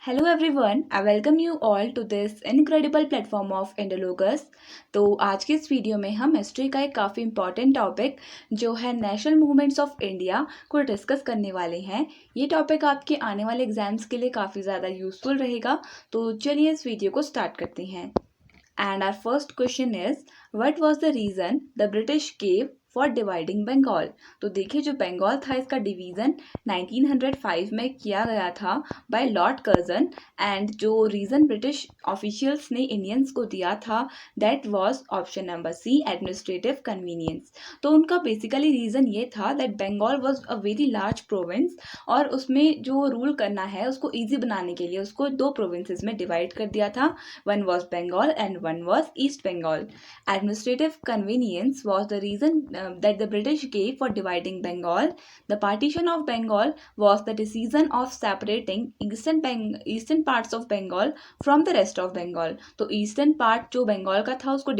Hello everyone, I welcome you all to this incredible platform of Indologus. तो आज के इस वीडियो में हम हिस्ट्री का एक काफ़ी इंपॉर्टेंट टॉपिक जो है नेशनल मूवमेंट्स ऑफ इंडिया को डिस्कस करने वाले हैं। ये टॉपिक आपके आने वाले एग्जाम्स के लिए काफ़ी ज़्यादा यूजफुल रहेगा। तो चलिए इस वीडियो को स्टार्ट करते हैं। And our first question is, what was the reason the British gave for dividing Bengal. तो देखिए, जो बंगाल था इसका डिवीज़न 1905 में किया गया था बाय लॉर्ड कर्जन। एंड जो रीज़न ब्रिटिश ऑफिशियल्स ने इंडियंस को दिया था that was option number C, administrative convenience. तो उनका बेसिकली रीज़न ये था that Bengal was a very large province और उसमें जो रूल करना है उसको ईजी बनाने के लिए उसको दो प्रोविंसेस में डिवाइड कर दिया था। One was Bengal and one was East Bengal. Administrative convenience was the reason that the British gave for dividing Bengal. The partition of Bengal was the decision of separating eastern parts of Bengal from the rest of Bengal. तो eastern part जो बंगाल का था उसको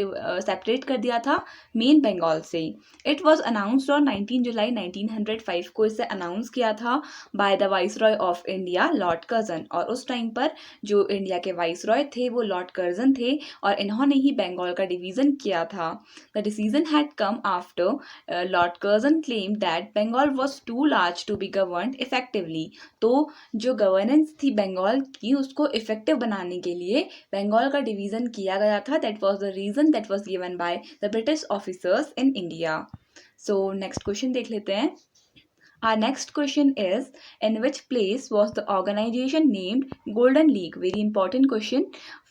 separate कर दिया था main Bengal से। It was announced on 19 July 1905 को इसे अनाउंस किया था by the Viceroy of India, Lord Curzon। और उस टाइम पर जो इंडिया के वाइसरॉय थे वो लॉर्ड कर्जन थे और इन्होंने ही बंगाल का डिवीज़न किया था। The decision had come after Lord Curzon claim that Bengal was too large to be governed effectively. तो जो गवर्नेंस थी बंगाल की उसको इफेक्टिव बनाने के लिए बंगाल का डिवीज़न किया गया था। That was the reason that was given by the British officers in India. So next question देख लेते हैं। Our next question is, in which place was the organization named Golden League? Very important question.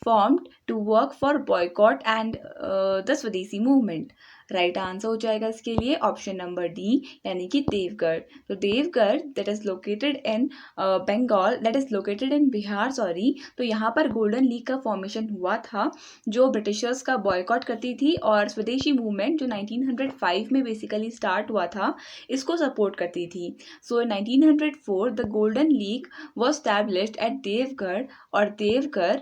Formed to work for boycott and the Swadeshi movement. Right answer हो जाएगा इसके लिए option number D, यानी कि देवगढ़। तो Deogarh that is located in Bengal, that is located in Bihar, sorry. तो यहाँ पर गोल्डन लीग का फॉर्मेशन हुआ था जो ब्रिटिशर्स का बॉयकॉट करती थी और स्वदेशी मूवमेंट जो 1905 में बेसिकली स्टार्ट हुआ था इसको सपोर्ट करती थी। So in 1904 the golden league was established at देवगढ़। और देवगढ़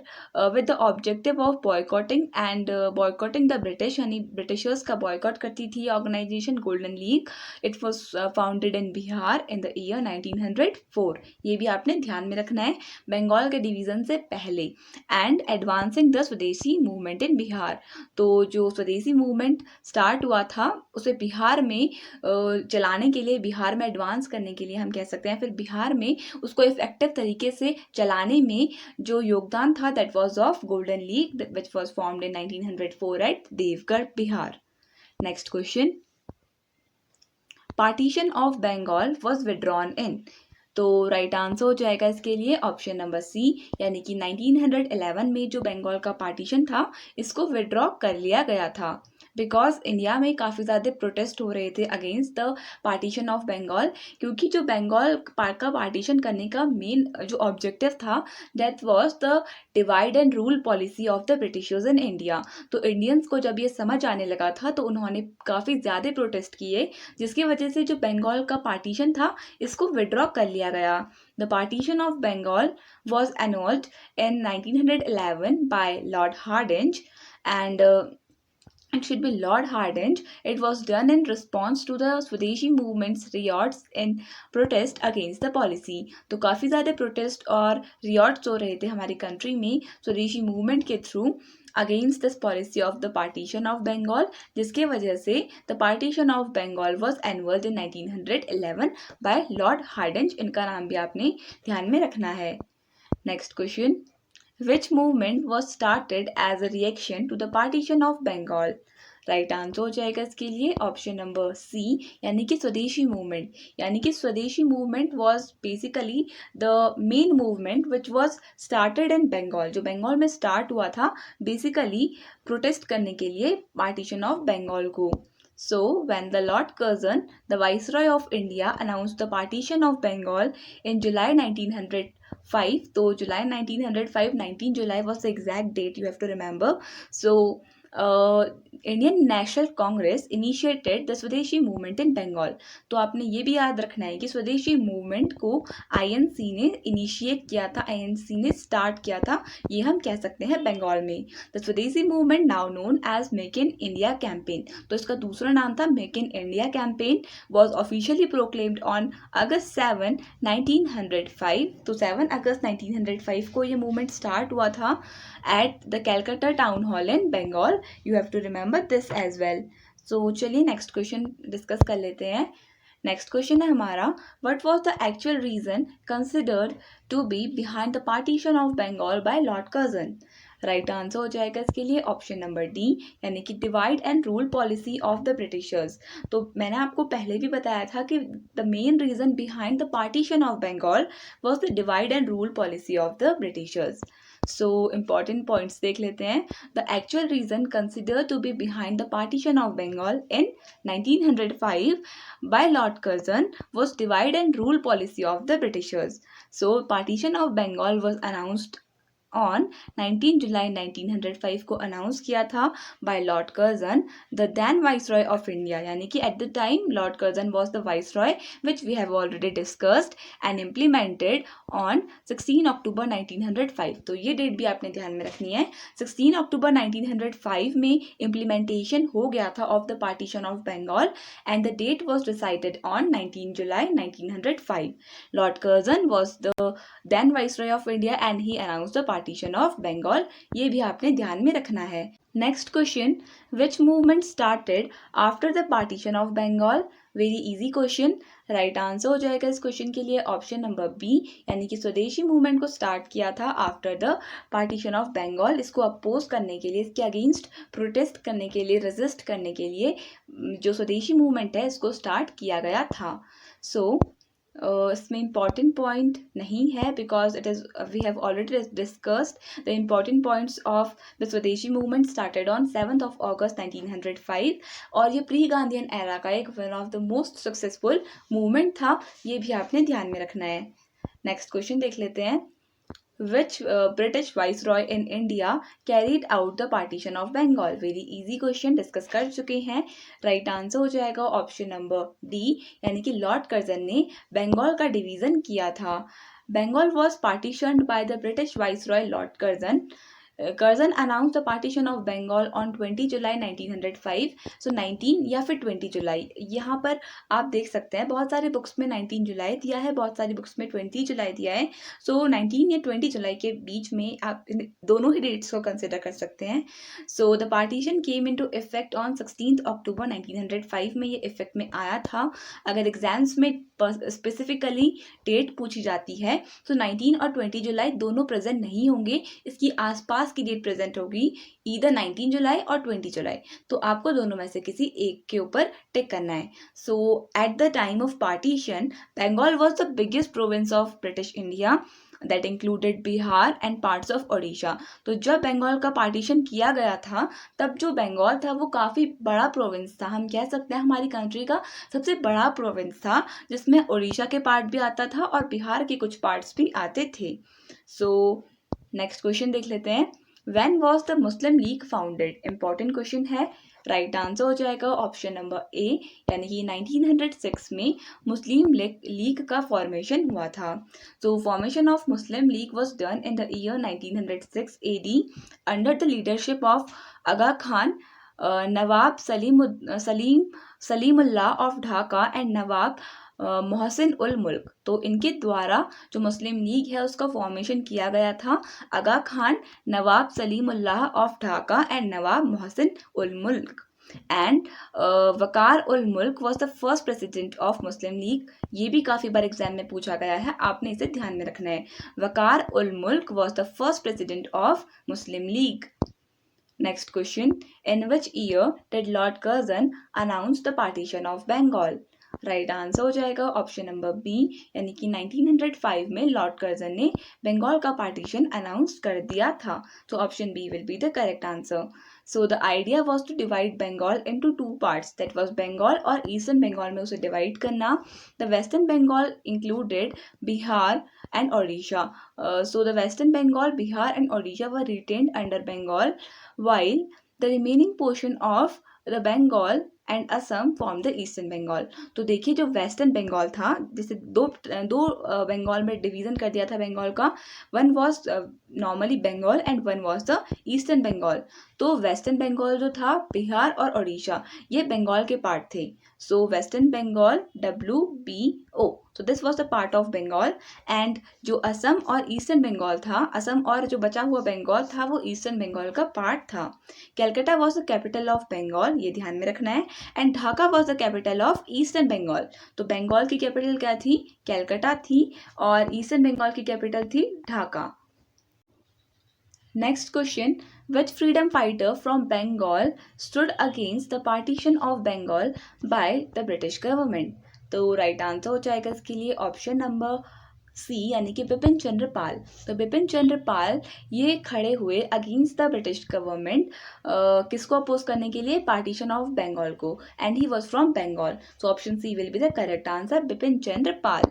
with the objective of boycotting the British, यानी ब्रिटिशर्स का बॉयकॉट करती थी organisation golden league. It was founded in Bihar in the year 1904। ये भी आपने ध्यान में रखना है बंगाल के डिवीजन से पहले। And advancing the Swadeshi movement in Bihar. तो जो स्वदेशी मूवमेंट स्टार्ट हुआ था उसे बिहार में चलाने के लिए, बिहार में एडवांस करने के लिए हम कह सकते हैं, फिर बिहार में उसको इफेक्टिव तरीके से चलाने में जो योगदान था that was of golden league which was formed in 1904 at Deogarh, Bihar. Next question, partition of Bengal was withdrawn in. तो राइट आंसर हो जाएगा इसके लिए ऑप्शन नंबर सी, यानी कि 1911 में जो बंगाल का पार्टीशन था इसको विड्रॉ कर लिया गया था बिकॉज इंडिया में काफ़ी ज़्यादा प्रोटेस्ट हो रहे थे against the partition of Bengal. क्योंकि जो बंगाल का पार्टीशन करने का मेन जो ऑब्जेक्टिव था that was the divide and rule policy of the Britishers in India. तो इंडियंस को जब ये समझ आने लगा था तो उन्होंने काफ़ी ज़्यादा प्रोटेस्ट किए जिसकी वजह से जो बंगाल का पार्टीशन था इसको विड्रॉ कर लिया गया। The partition of Bengal was annulled in 1911 by Lord Hardinge and it should be Lord Hardinge. It was done in response to the Swadeshi movement's riots in protest against the policy. तो काफ़ी ज़्यादा protest और रियॉट्स हो रहे थे हमारी country में Swadeshi movement के through against this policy of the partition of Bengal, जिसके वजह से the partition of Bengal was annulled in 1911 by Lord Hardinge. इनका नाम भी आपने ध्यान में रखना है। Next question, which movement was started as a reaction to the partition of Bengal? Right answer हो जाएगा इसके लिए ऑप्शन नंबर सी, यानी कि स्वदेशी मूवमेंट। यानी कि Swadeshi movement was basically the main movement which was started in Bengal, जो बंगाल में स्टार्ट हुआ था बेसिकली प्रोटेस्ट करने के लिए पार्टीशन ऑफ बंगाल को। So, when the Lord Curzon, the Viceroy of India, announced the partition of Bengal in July 1905, तो July 1905, 19 July was the exact date you have to remember. So, Indian National Congress initiated the Swadeshi movement in Bengal. तो आपने ये भी याद रखना है कि Swadeshi movement को आईएनसी ने इनिशिएट किया था, आईएनसी ने स्टार्ट किया था, ये हम कह सकते हैं बंगाल में। The Swadeshi movement now known as make in India campaign, तो इसका दूसरा नाम था make in India campaign, was officially proclaimed on August 7, 1905। तो 7 अगस्त 1905 को ये मूवमेंट स्टार्ट हुआ था at the Calcutta Town Hall in Bengal. You have to remember this as well. So चलिए नेक्स्ट क्वेश्चन डिस्कस कर लेते हैं। नेक्स्ट क्वेश्चन है हमारा, what was the actual reason considered to be behind the partition of Bengal by Lord Curzon. Right answer हो जाएगा इसके लिए ऑप्शन नंबर डी, यानी कि divide and rule policy of the Britishers. तो मैंने आपको पहले भी बताया था कि the main reason behind the partition of Bengal was the divide and rule policy of the Britishers. So important points देख लेते हैं। The actual reason consider to be behind the partition of Bengal in 1905 by Lord Curzon was divide and rule policy of the Britishers. So partition of Bengal was announced on 19 July 1905 को announce किया था by Lord Curzon, the then viceroy of India, यानी कि at the time Lord Curzon was the viceroy which we have already discussed and implemented on 16 October 1905। तो ये date भी आपने ध्यान में रखनी है। 16 अक्टूबर 1905 में इम्प्लीमेंटेशन हो गया था of the partition of Bengal and the date was decided on 19 July 1905। Lord Curzon was the then viceroy of India and he announced the partition of Bengal. ये भी आपने ध्यान में रखना है। Next question, which movement started after the partition of Bengal. Very easy question. Right answer हो जाएगा इस क्वेश्चन के लिए ऑप्शन नंबर बी, यानी कि स्वदेशी मूवमेंट को स्टार्ट किया था after the partition of Bengal. इसको अपोज करने के लिए, इसके अगेंस्ट प्रोटेस्ट करने के लिए, रेजिस्ट करने के लिए जो स्वदेशी मूवमेंट है इसको स्टार्ट किया गया था। सो इसमें इम्पॉर्टेंट पॉइंट नहीं है because it is we have already discussed the important points of the Swadeshi movement started on 7 August 1905 और ये प्री गांधीयन एरा का एक one of the most successful movement था। ये भी आपने ध्यान में रखना है। नेक्स्ट क्वेश्चन देख लेते हैं, which British viceroy in India carried out the partition of Bengal। Very easy question discuss कर चुके हैं। राइट आंसर हो जाएगा ऑप्शन नंबर डी, यानी कि लॉर्ड कर्जन ने बंगाल का डिवीजन किया था। Bengal was partitioned by the British viceroy Lord Curzon. Curzon announce the partition of Bengal on 20 July 1905। So 19 या फिर 20 जुलाई, यहाँ पर आप देख सकते हैं बहुत सारे बुक्स में 19 जुलाई दिया है, बहुत सारी बुक्स में 20 जुलाई दिया है। सो 19 या 20 जुलाई के बीच में आप दोनों ही डेट्स को कंसिडर कर सकते हैं। So the partition came into effect on 16 October 1905 में ये इफेक्ट में आया था। अगर एग्जाम्स में स्पेसिफिकली डेट पूछी जाती है तो 19 और 20 जुलाई दोनों प्रेजेंट नहीं होंगे, इसकी आसपास की डेट प्रेजेंट होगी, ईदर 19 जुलाई और 20 जुलाई। तो आपको दोनों में से किसी एक के ऊपर टिक करना है। So at the time of partition Bengal was the biggest province of British India that included Bihar and parts of Odisha. तो जब बंगाल का पार्टीशन किया गया था तब जो बंगाल था वो काफ़ी बड़ा प्रोविंस था, हम कह सकते हैं हमारी कंट्री का सबसे बड़ा प्रोविंस था, जिसमें ओडिशा के पार्ट भी आता था और बिहार के कुछ पार्ट्स भी आते थे। सो नेक्स्ट क्वेश्चन देख लेते हैं, when was the Muslim league founded. Important question है। राइट आंसर हो जाएगा ऑप्शन नंबर ए, यानी कि 1906 में मुस्लिम लीग का फॉर्मेशन हुआ था। तो formation of Muslim league was done in the year 1906 AD under the leadership of Aga Khan, Nawab Salimullah of Dhaka and Nawab Mohsin ul Mulk. तो इनके द्वारा जो मुस्लिम लीग है उसका फॉर्मेशन किया गया था आगा खान, नवाब सलीमुल्लाह ऑफ ढाका एंड नवाब मोहसिन उल मुल्क। And Waqar ul Mulk was the first president of Muslim league. ये भी काफ़ी बार एग्जाम में पूछा गया है, आपने इसे ध्यान में रखना है। Waqar ul Mulk was the first president of Muslim League. Next question, in which year did Lord Curzon announce the partition of Bengal. Right answer हो जाएगा ऑप्शन नंबर बी, यानी कि 1905 में लॉर्ड कर्जन ने बंगाल का पार्टीशन अनाउंस कर दिया था। तो option B will be the correct answer. So the idea was to divide Bengal into two parts, that was Bengal और ईस्टर्न बंगाल में उसे डिवाइड करना। The western Bengal included Bihar and Odisha. So the Western Bengal, Bihar and Odisha were retained under Bengal, while the remaining portion of the Bengal and Assam form the eastern Bengal. तो देखिए जो western Bengal था, जैसे दो बंगाल में डिवीजन कर दिया था बंगाल का, one was normally Bengal and one was the eastern Bengal. तो वेस्टर्न बंगाल जो था बिहार और उड़ीसा ये बंगाल के पार्ट थे। So western Bengal WBO, so this was the part of Bengal। And जो असम और ईस्टर्न बंगाल था, असम और जो बचा हुआ बंगाल था वो ईस्टर्न बंगाल का पार्ट था। Calcutta was the capital of Bengal, ये ध्यान में रखना है, and Dhaka was the capital of eastern Bengal. तो बंगाल की कैपिटल क्या थी? कैलकाटा थी, और ईस्टर्न बंगाल की कैपिटल थी Dhaka. Next question, which freedom fighter from Bengal stood against the partition of Bengal by the British government? तो राइट आंसर हो जाएगा इसके लिए ऑप्शन नंबर सी, यानी कि बिपिन चंद्र पाल। तो बिपिन चंद्र पाल ये खड़े हुए अगेंस्ट द ब्रिटिश गवर्नमेंट, किसको अपोज करने के लिए? पार्टीशन ऑफ बंगाल को, and he was from Bengal. So option C will be the correct answer, Bipin Chandra Pal.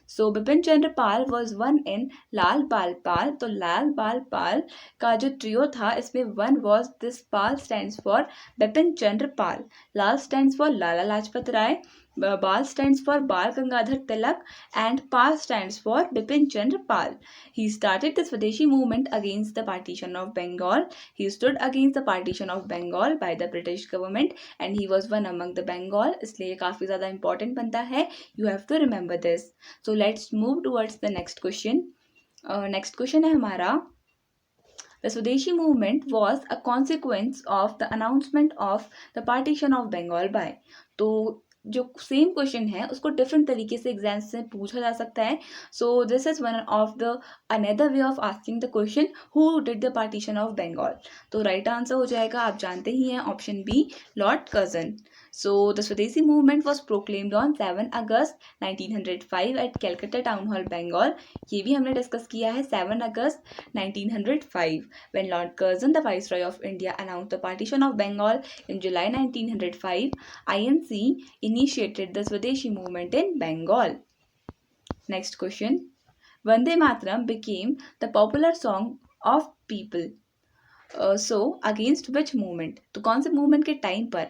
So Bipin Chandra Pal was one in Lal Bal Pal. तो लाल बाल पाल का जो ट्रियो था इसमें one was this, Pal stands for Bipin Chandra Pal, Lal stands for Lala Lajpat Rai, Bal stands for Bal Gangadhar Tilak, and Pal stands for Bipin Chandra Pal. He started the Swadeshi movement against the partition of Bengal. He stood against the partition of Bengal by the British government and he was one among the Bengal. इसलिए काफ़ी ज़्यादा important बनता है, you have to remember this. So let's move towards the next question. Next question है हमारा, the Swadeshi movement was a consequence of the announcement of the partition of Bengal by। तो जो same question है उसको different तरीके से exam से पूछा जा सकता है। So this is one of the another way of asking the question, who did the partition of Bengal. तो राइट आंसर हो जाएगा, आप जानते ही हैं, option B, Lord Curzon. So the Swadeshi movement was proclaimed on 7 August 1905 at Calcutta town hall Bengal. ये भी हमने डिस्कस किया है, 7 August 1905 when Lord Curzon, the Viceroy of India, announced the partition of Bengal in July 1905, INC initiated the Swadeshi movement in Bengal. Next question, Vande Mataram became the popular song of people. So against which movement? तो कौन से movement के time पर?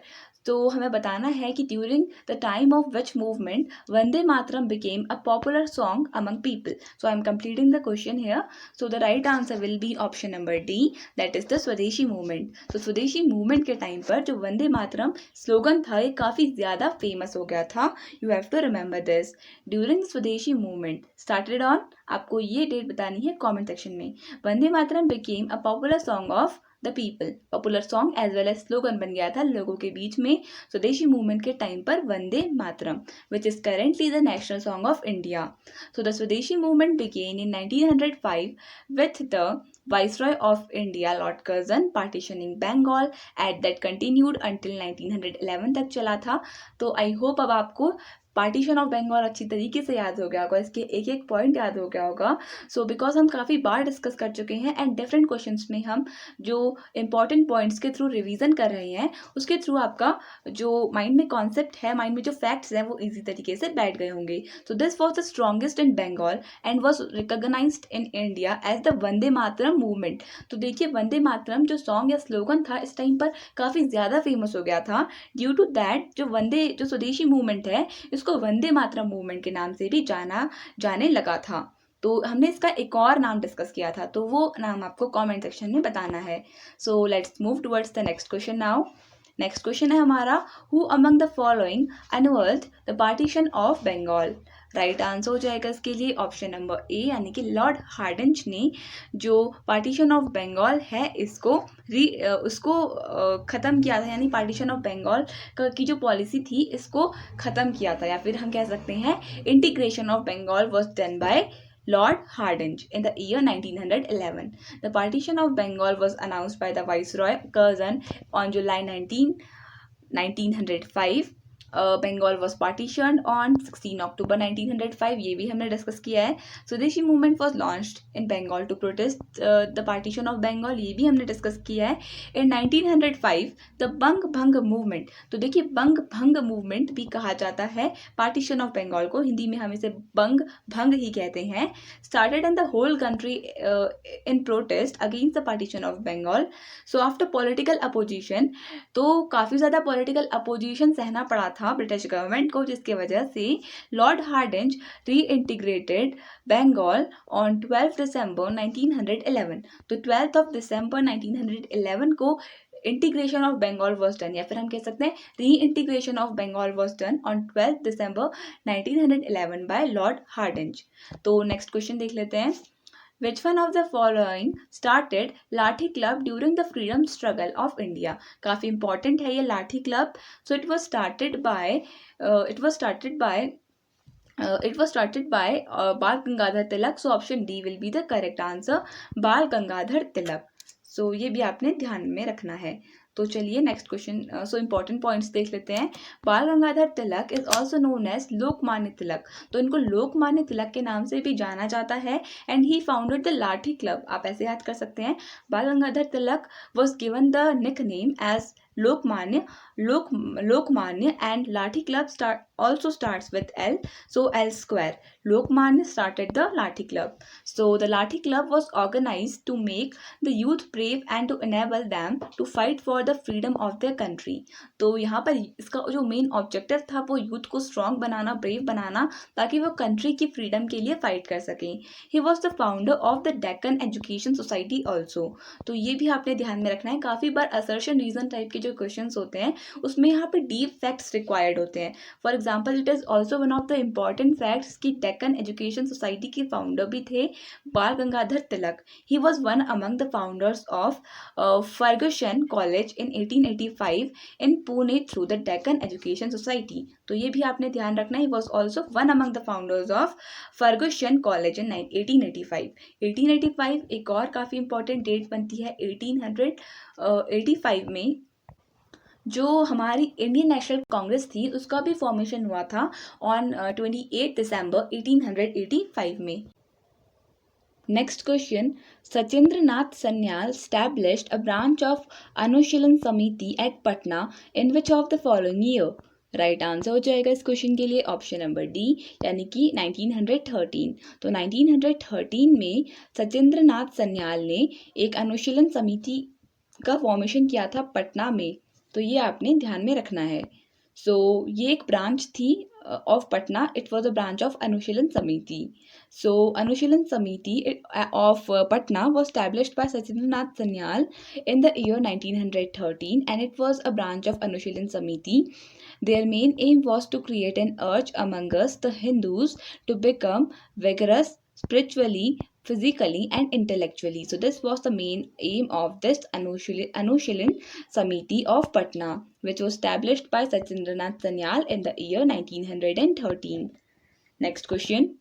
तो हमें बताना है कि during the time of which movement Vande Mataram became a popular song among people. So I am completing the question here. So the right answer will be option number D, that is the Swadeshi movement. तो स्वदेशी movement के time पर जो Vande Mataram slogan था ये काफ़ी ज़्यादा famous हो गया था, you have to remember this. During Swadeshi movement started on, आपको ये डेट बतानी है कॉमेंट सेक्शन में। Vande Mataram became a popular song of the people, popular song as well as slogan बन गया था लोगों के बीच में स्वदेशी मूवमेंट के टाइम पर Vande Mataram, which is currently the national song of India. So the Swadeshi movement began in 1905 with the Viceroy of India Lord Curzon partitioning Bengal at that continued until 1911 तक चला था। तो आई होप अब आपको पार्टीशन ऑफ बंगाल अच्छी तरीके से याद हो गया होगा, इसके एक एक पॉइंट याद हो गया होगा। सो बिकॉज हम काफ़ी बार डिस्कस कर चुके हैं एंड डिफरेंट क्वेश्चंस में हम जो इंपॉर्टेंट पॉइंट्स के थ्रू रिवीजन कर रहे हैं उसके थ्रू आपका जो माइंड में कॉन्सेप्ट है, माइंड में जो फैक्ट्स हैं वो ईजी तरीके से बैठ गए होंगे। So this was the strongest in Bengal and was recognised in India as the Vande Mataram movement. तो देखिए वंदे मातरम जो सॉन्ग या स्लोगन था इस टाइम पर काफ़ी ज़्यादा फेमस हो गया था। ड्यू टू दैट जो स्वदेशी मूवमेंट है इसको वंदे मातरम मूवमेंट के नाम से भी जाने लगा था। तो हमने इसका एक और नाम डिस्कस किया था, तो वो नाम आपको कमेंट सेक्शन में बताना है। So let's move towards the next question now. Next question है हमारा, who among the following annulled the partition of Bengal. Right answer हो जाएगा इसके लिए ऑप्शन नंबर ए, यानी कि लॉर्ड हार्डिंज ने जो पार्टीशन ऑफ बंगाल है उसको ख़त्म किया था, यानी पार्टीशन ऑफ बंगाल की जो पॉलिसी थी इसको ख़त्म किया था, या फिर हम कह सकते हैं integration of Bengal was done by Lord Hardinge in the year 1911. The partition of Bengal was announced by the Viceroy Curzon on July 19, 1905. Bengal was partition on 16 October 1905, ये भी हमने डिस्कस किया है. Swadeshi movement was launched in Bengal to protest the partition of Bengal, ये भी हमने discuss किया है. इन 1905 द बंग भंग मूवमेंट, तो देखिए बंग भंग मूवमेंट भी कहा जाता है पार्टीशन ऑफ बंगाल को, हिंदी में हम इसे बंग भंग ही कहते हैं. Started in the whole country in protest against the partition of Bengal. So after political opposition, तो काफ़ी ज़्यादा पॉलिटिकल अपोजिशन सहना पड़ा था ब्रिटिश गवर्नमेंट को, जिसके वजह से lord Hardinge reintegrated Bengal on 12 दिसंबर 1911. तो 12 दिसंबर 1911 को integration of Bengal was done, या फिर हम कह सकते हैं reintegration of Bengal was done on 12 December 1911 by Lord Hardinge. तो नेक्स्ट क्वेश्चन देख लेते हैं. Which one of the following started Lathi Club during the freedom struggle of India? काफ़ी important है ये लाठी club. So it was started by बाल गंगाधर तिलक. So option D will be the correct answer, बाल गंगाधर तिलक. So ये भी आपने ध्यान में रखना है. तो चलिए next question, so important points देख लेते हैं. Bal Gangadhar Tilak is also known as Lokmanya Tilak, तो इनको लोकमान्य तिलक के नाम से भी जाना जाता है. And he founded the lathi club, आप ऐसे याद कर सकते हैं. Bal Gangadhar Tilak was given the nickname as Lokmanya and Lathi Club also starts with L, so L square. Lokmanya started the Lathi Club. So the Lathi Club was organized to make the youth brave and to enable them to fight for the freedom of their country. तो यहाँ पर इसका जो main objective था वो youth को strong बनाना, brave बनाना, ताकि वो कंट्री की फ्रीडम के लिए फाइट कर सकें. He was the founder of the Deccan education society also. तो ये भी आपने ध्यान में रखना है. काफ़ी बार असर्शन रीजन टाइप के जो क्वेश्चंस होते हैं उसमें यहाँ पे डीप फैक्ट्स रिक्वायर्ड होते हैं. For example it is also one of the important facts कि डेक्कन एजुकेशन सोसाइटी के फाउंडर भी थे Bal Gangadhar Tilak. He was one among the founders of Fergusson college in 1885 in Pune through the Deccan education society. तो ये भी आपने ध्यान रखना है. He was also one among the founders of Fergusson college in 1885. 1885 एक और काफ़ी इंपॉर्टेंट डेट बनती है. 1885 में जो हमारी इंडियन नेशनल कांग्रेस थी उसका भी फॉर्मेशन हुआ था ऑन 28 दिसंबर 1885 में. Next question. Sachindra Nath Sanyal established a branch of अनुशीलन समिति at Patna in which of the following year? Right answer हो जाएगा इस क्वेश्चन के लिए ऑप्शन नंबर डी, यानी कि 1913. तो 1913 में सचिंद्र नाथ सन्याल ने एक अनुशीलन समिति का फॉर्मेशन किया था पटना में. तो ये आपने ध्यान में रखना है. सो ये एक ब्रांच थी of Patna. It was a branch of Anushilan Samiti. So Anushilan Samiti of Patna was established by Sachindranath Sanyal in the year 1913 and it was a branch of Anushilan Samiti. Their main aim was to create an urge among us, the Hindus, to become vigorous spiritually, physically and intellectually. So this was the main aim of this Anushilan Samiti of Patna, which was established by Sachindranath Sanyal in the year 1913. Next question.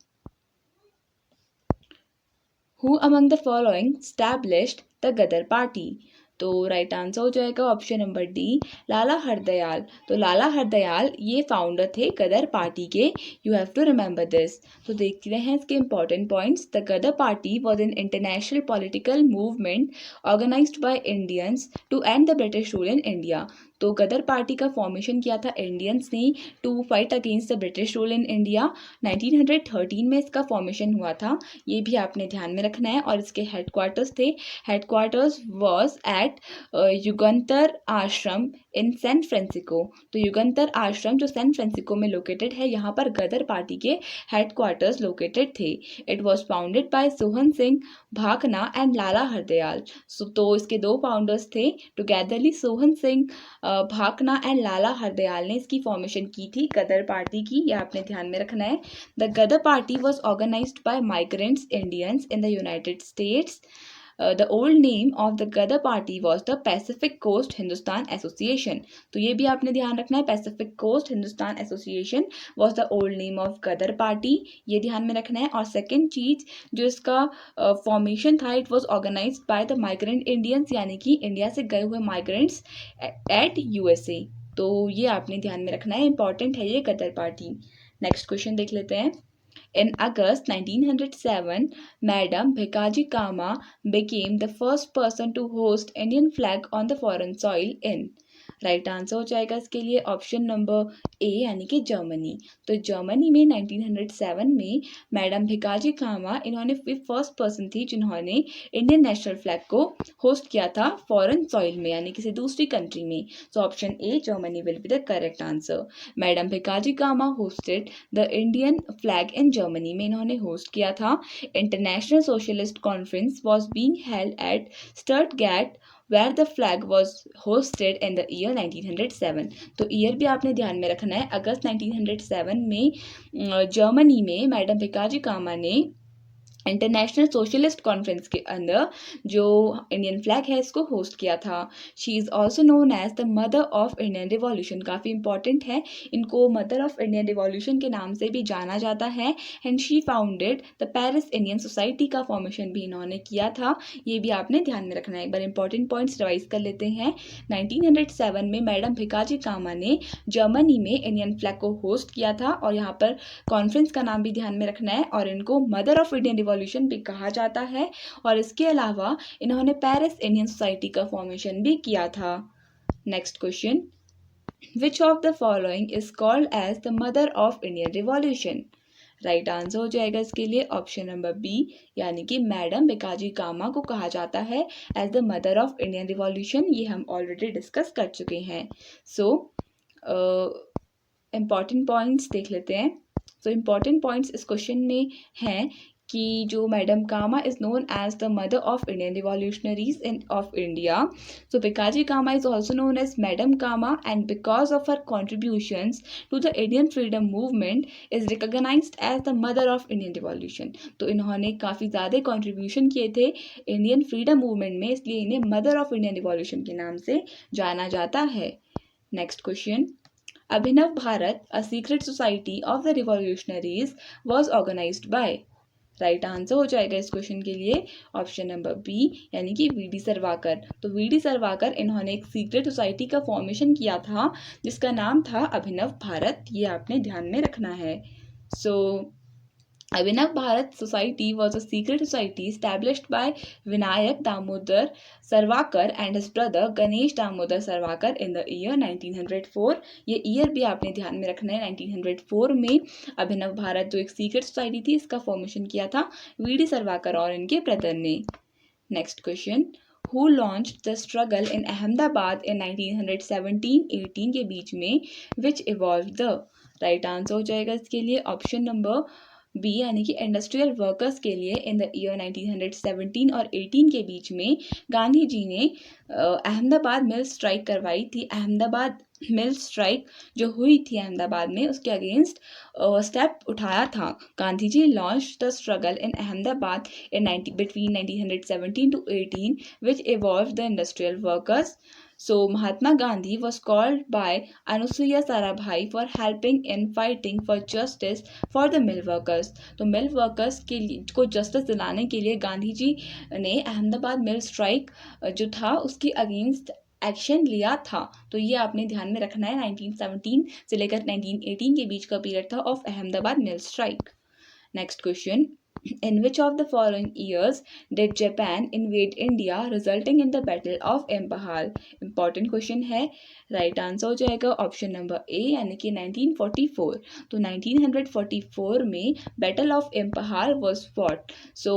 Who among the following established the Gadar Party? तो right answer हो जाएगा option number D, Lala Hardayal. तो लाला हरदयाल ये founder थे Gadar party के. You have to remember this. तो देखते हैं इसके important points. The Gadar party was an international political movement organised by Indians to end the British rule in India. तो गदर पार्टी का फॉर्मेशन किया था इंडियंस ने to fight against the British rule in India. 1913 में इसका फॉर्मेशन हुआ था. ये भी आपने ध्यान में रखना है. और इसके हेडक्वार्टर्स थे. हेडक्वार्टर्स वॉज एट युगंतर आश्रम इन सैन फ्रांसिस्को. तो युगंतर आश्रम जो सैन फ्रांसिस्को में लोकेटेड है, यहाँ पर गदर पार्टी के हेडक्वार्टर्स लोकेटेड थे. It was founded by Sohan Singh Bhakna and Lala Hardayal. तो इसके दो फाउंडर्स थे. टुगेदरली सोहन सिंह भाकना एंड लाला हरदयाल ने इसकी फॉर्मेशन की थी गदर पार्टी की. यह आपने ध्यान में रखना है. The Gadar party was organised by migrants Indians in the United States. The old name of the Gadar party was the Pacific Coast Hindustan Association. तो ये भी आपने ध्यान रखना है. Pacific Coast Hindustan Association was the old name of Gadar party. ये ध्यान में रखना है. और सेकेंड चीज जो इसका फॉर्मेशन था, it was organised by the migrant Indians, यानी कि इंडिया से गए हुए माइग्रेंट्स एट USA. तो ये आपने ध्यान में रखना है, इंपॉर्टेंट है ये गदर पार्टी। नेक्स्ट क्वेश्चन देख लेते हैं। In August 1907, Madam Bhikaji Kama became the first person to host Indian flag on the foreign soil in। Right answer हो जाएगा इसके लिए ऑप्शन नंबर ए यानी कि जर्मनी। तो जर्मनी में 1907 में मैडम भिकाजी कामा इन्होंने फर्स्ट पर्सन थी जिन्होंने इंडियन नेशनल फ्लैग को होस्ट किया था फॉरेन सॉइल में यानी किसी दूसरी कंट्री में। So option A Germany will be the correct answer. Madam Bhikaji Cama hosted the Indian flag in Germany में इन्होंने होस्ट किया था। International socialist conference was being held at Stuttgart where the flag was hosted in the year 1907। तो year भी आपने ध्यान में रखना है। अगस्त 1907 में जर्मनी में मैडम भिकाजी कामा ने इंटरनेशनल सोशलिस्ट कॉन्फ्रेंस के अंदर जो इंडियन फ्लैग है इसको होस्ट किया था। She is also known as the mother of Indian revolution, काफ़ी इंपॉर्टेंट है, इनको मदर ऑफ इंडियन रिवॉल्यूशन के नाम से भी जाना जाता है। And she founded the Paris Indian society का फॉर्मेशन भी इन्होंने किया था। ये भी आपने ध्यान में रखना है। एक बार इंपॉर्टेंट पॉइंट्स रिवाइज कर लेते हैं। 1907 में मैडम भिकाजी कामा ने जर्मनी में इंडियन फ्लैग को होस्ट किया था और यहाँ पर कॉन्फ्रेंस का नाम भी ध्यान में रखना है और इनको मदर ऑफ इंडियन रिवॉल्यूशन भी कहा जाता है। और इसके अलावा इन्होंने पेरिस इंडियन सोसाइटी का फॉर्मेशन भी किया था। Next question, which of the following is called as the mother of Indian revolution. Right answer हो जाएगा इसके लिए ऑप्शन नंबर बी यानी कि मैडम भिकाजी कामा को कहा जाता है as the mother of Indian revolution. ये हम ऑलरेडी डिस्कस कर चुके हैं। सो इम्पॉर्टेंट पॉइंट्स देख लेते हैं। सो इम्पॉर्टेंट पॉइंट्स इस क्वेश्चन में हैं कि जो madam Cama is known as the mother of Indian revolutionaries in of India. So Bhikaji Cama is also known as madam Cama and because of her contributions to the Indian freedom movement is recognised as the mother of Indian revolution. तो इन्होंने काफ़ी ज़्यादा contribution किए थे Indian freedom movement में, इसलिए इन्हें mother of Indian revolution के नाम से जाना जाता है। Next question, Abhinav Bharat a secret society of the revolutionaries was organised by. Right answer हो जाएगा इस क्वेश्चन के लिए ऑप्शन नंबर बी यानी कि वी डी सरवाकर। तो वी डी सरवाकर इन्होंने एक सीक्रेट सोसाइटी का फॉर्मेशन किया था जिसका नाम था अभिनव भारत। ये आपने ध्यान में रखना है। सो Abhinav Bharat Society was a secret society established by Vinayak Damodar Sarwakar and his brother Ganesh Damodar Sarwakar in the year 1904। ये ईयर भी आपने ध्यान में रखना है। 1904 में अभिनव भारत जो एक सीक्रेट सोसाइटी थी इसका फॉर्मेशन किया था वी डी सरवाकर और इनके ब्रदर ने। Next question, who launched the struggle in Ahmedabad in 1917-18 के बीच में which evolved the। Right answer हो जाएगा इसके लिए ऑप्शन नंबर बी यानी कि इंडस्ट्रियल वर्कर्स के लिए इन द ईयर 1917 और 18 के बीच में गांधी जी ने अहमदाबाद मिल स्ट्राइक करवाई थी। अहमदाबाद मिल स्ट्राइक जो हुई थी अहमदाबाद में उसके अगेंस्ट स्टेप उठाया था Gandhi ji. Launch the struggle in Ahmedabad in between 1917 to 18 which evolve the industrial workers. So Mahatma Gandhi was called by Anusuya Sarabhai for helping in fighting for justice for the mill workers। तो मिल workers के लिए को justice दिलाने के लिए गांधी जी ने Ahmedabad mill strike जो था उसके अगेंस्ट एक्शन लिया था। तो ये आपने ध्यान में रखना है। 1917 से लेकर 1918 के बीच का पीरियड था of Ahmedabad mill strike. Next question, in which of the following years did Japan invade India resulting in the Battle of Impahal। Important question है। राइट आंसर हो जाएगा ऑप्शन नंबर ए यानी कि 1944। तो 1944 में battle of Imphal was fought. So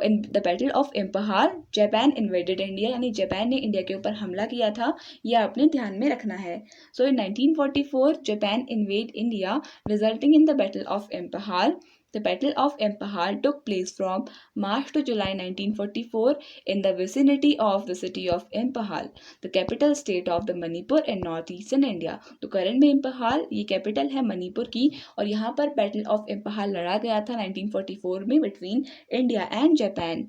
in the battle of Imphal Japan invaded India यानी Japan ने India के ऊपर हमला किया था। ये आपने ध्यान में रखना है। So in 1944 Japan invade India resulting in the battle of Imphal. The Battle of Impahal took place from March to July 1944 in the vicinity of the city of Impahal, the capital state of the Manipur in northeastern India। तो current में इम्पहाल ये capital है मणिपुर की और यहाँ पर battle of इम्पहाल लड़ा गया था 1944 में between India and Japan.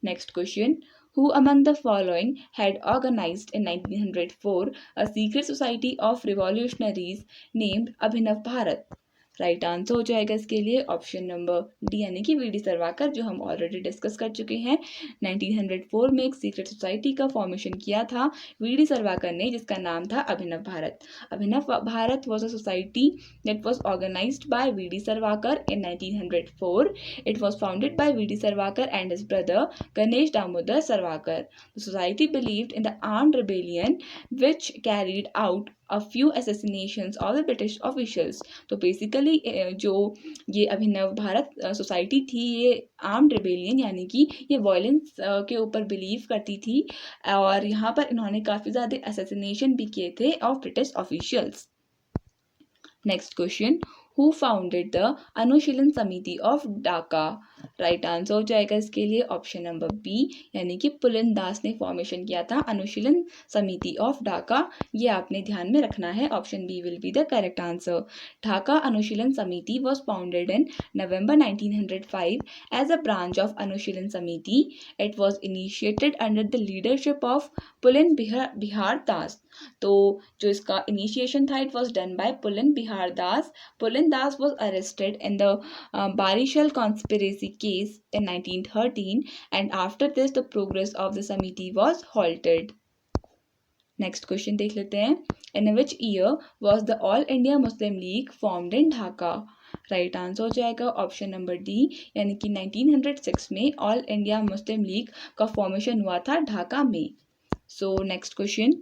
Next question, who among the following had organized in 1904 a secret society of revolutionaries named Abhinav Bharat। Right answer हो जाएगा इसके लिए ऑप्शन नंबर डी यानी कि वीडी सावरकर, जो हम ऑलरेडी डिस्कस कर चुके हैं। 1904 में एक सीक्रेट सोसाइटी का फॉर्मेशन किया था वीडी सावरकर ने, जिसका नाम था Abhinav Bharat. Abhinav Bharat was a society that was organised by VD Savarkar in 1904. It was founded by V.D. Savarkar and his brother Ganesh Damodar Savarkar. The society believed in the armed rebellion which carried out a few assassinations of the British officials. तो basically जो ये अभिनव Bharat society थी, ये armed rebellion यानी कि ये violence के ऊपर बिलीव करती थी, और यहाँ पर इन्होंने काफ़ी ज़्यादा असैसिनेशन भी किए थे of British officials. Next question, who founded the Anushilan Samiti of Dhaka? Right answer हो जाएगा इसके लिए ऑप्शन नंबर बी यानी कि पुलन दास ने फॉर्मेशन किया था अनुशीलन समिति ऑफ ढाका। ये आपने ध्यान में रखना है, option B will be the correct answer. Dhaka Anushilan Samiti was founded in November 1905 as a branch of Anushilan Samiti. It was initiated under the leadership of Pulan Bihar Das. तो जो इसका इनिशिएशन था, it was done by Pulin Behari Das. Pulin Das was arrested in the Barisal conspiracy case in 1913, and after this the progress of the committee was halted. Next question देख लेते हैं, in which year was the all India Muslim league formed in Dhaka? Right answer हो जाएगा option number D यानी कि 1906 में all India Muslim league का formation हुआ था ढाका में। So next question,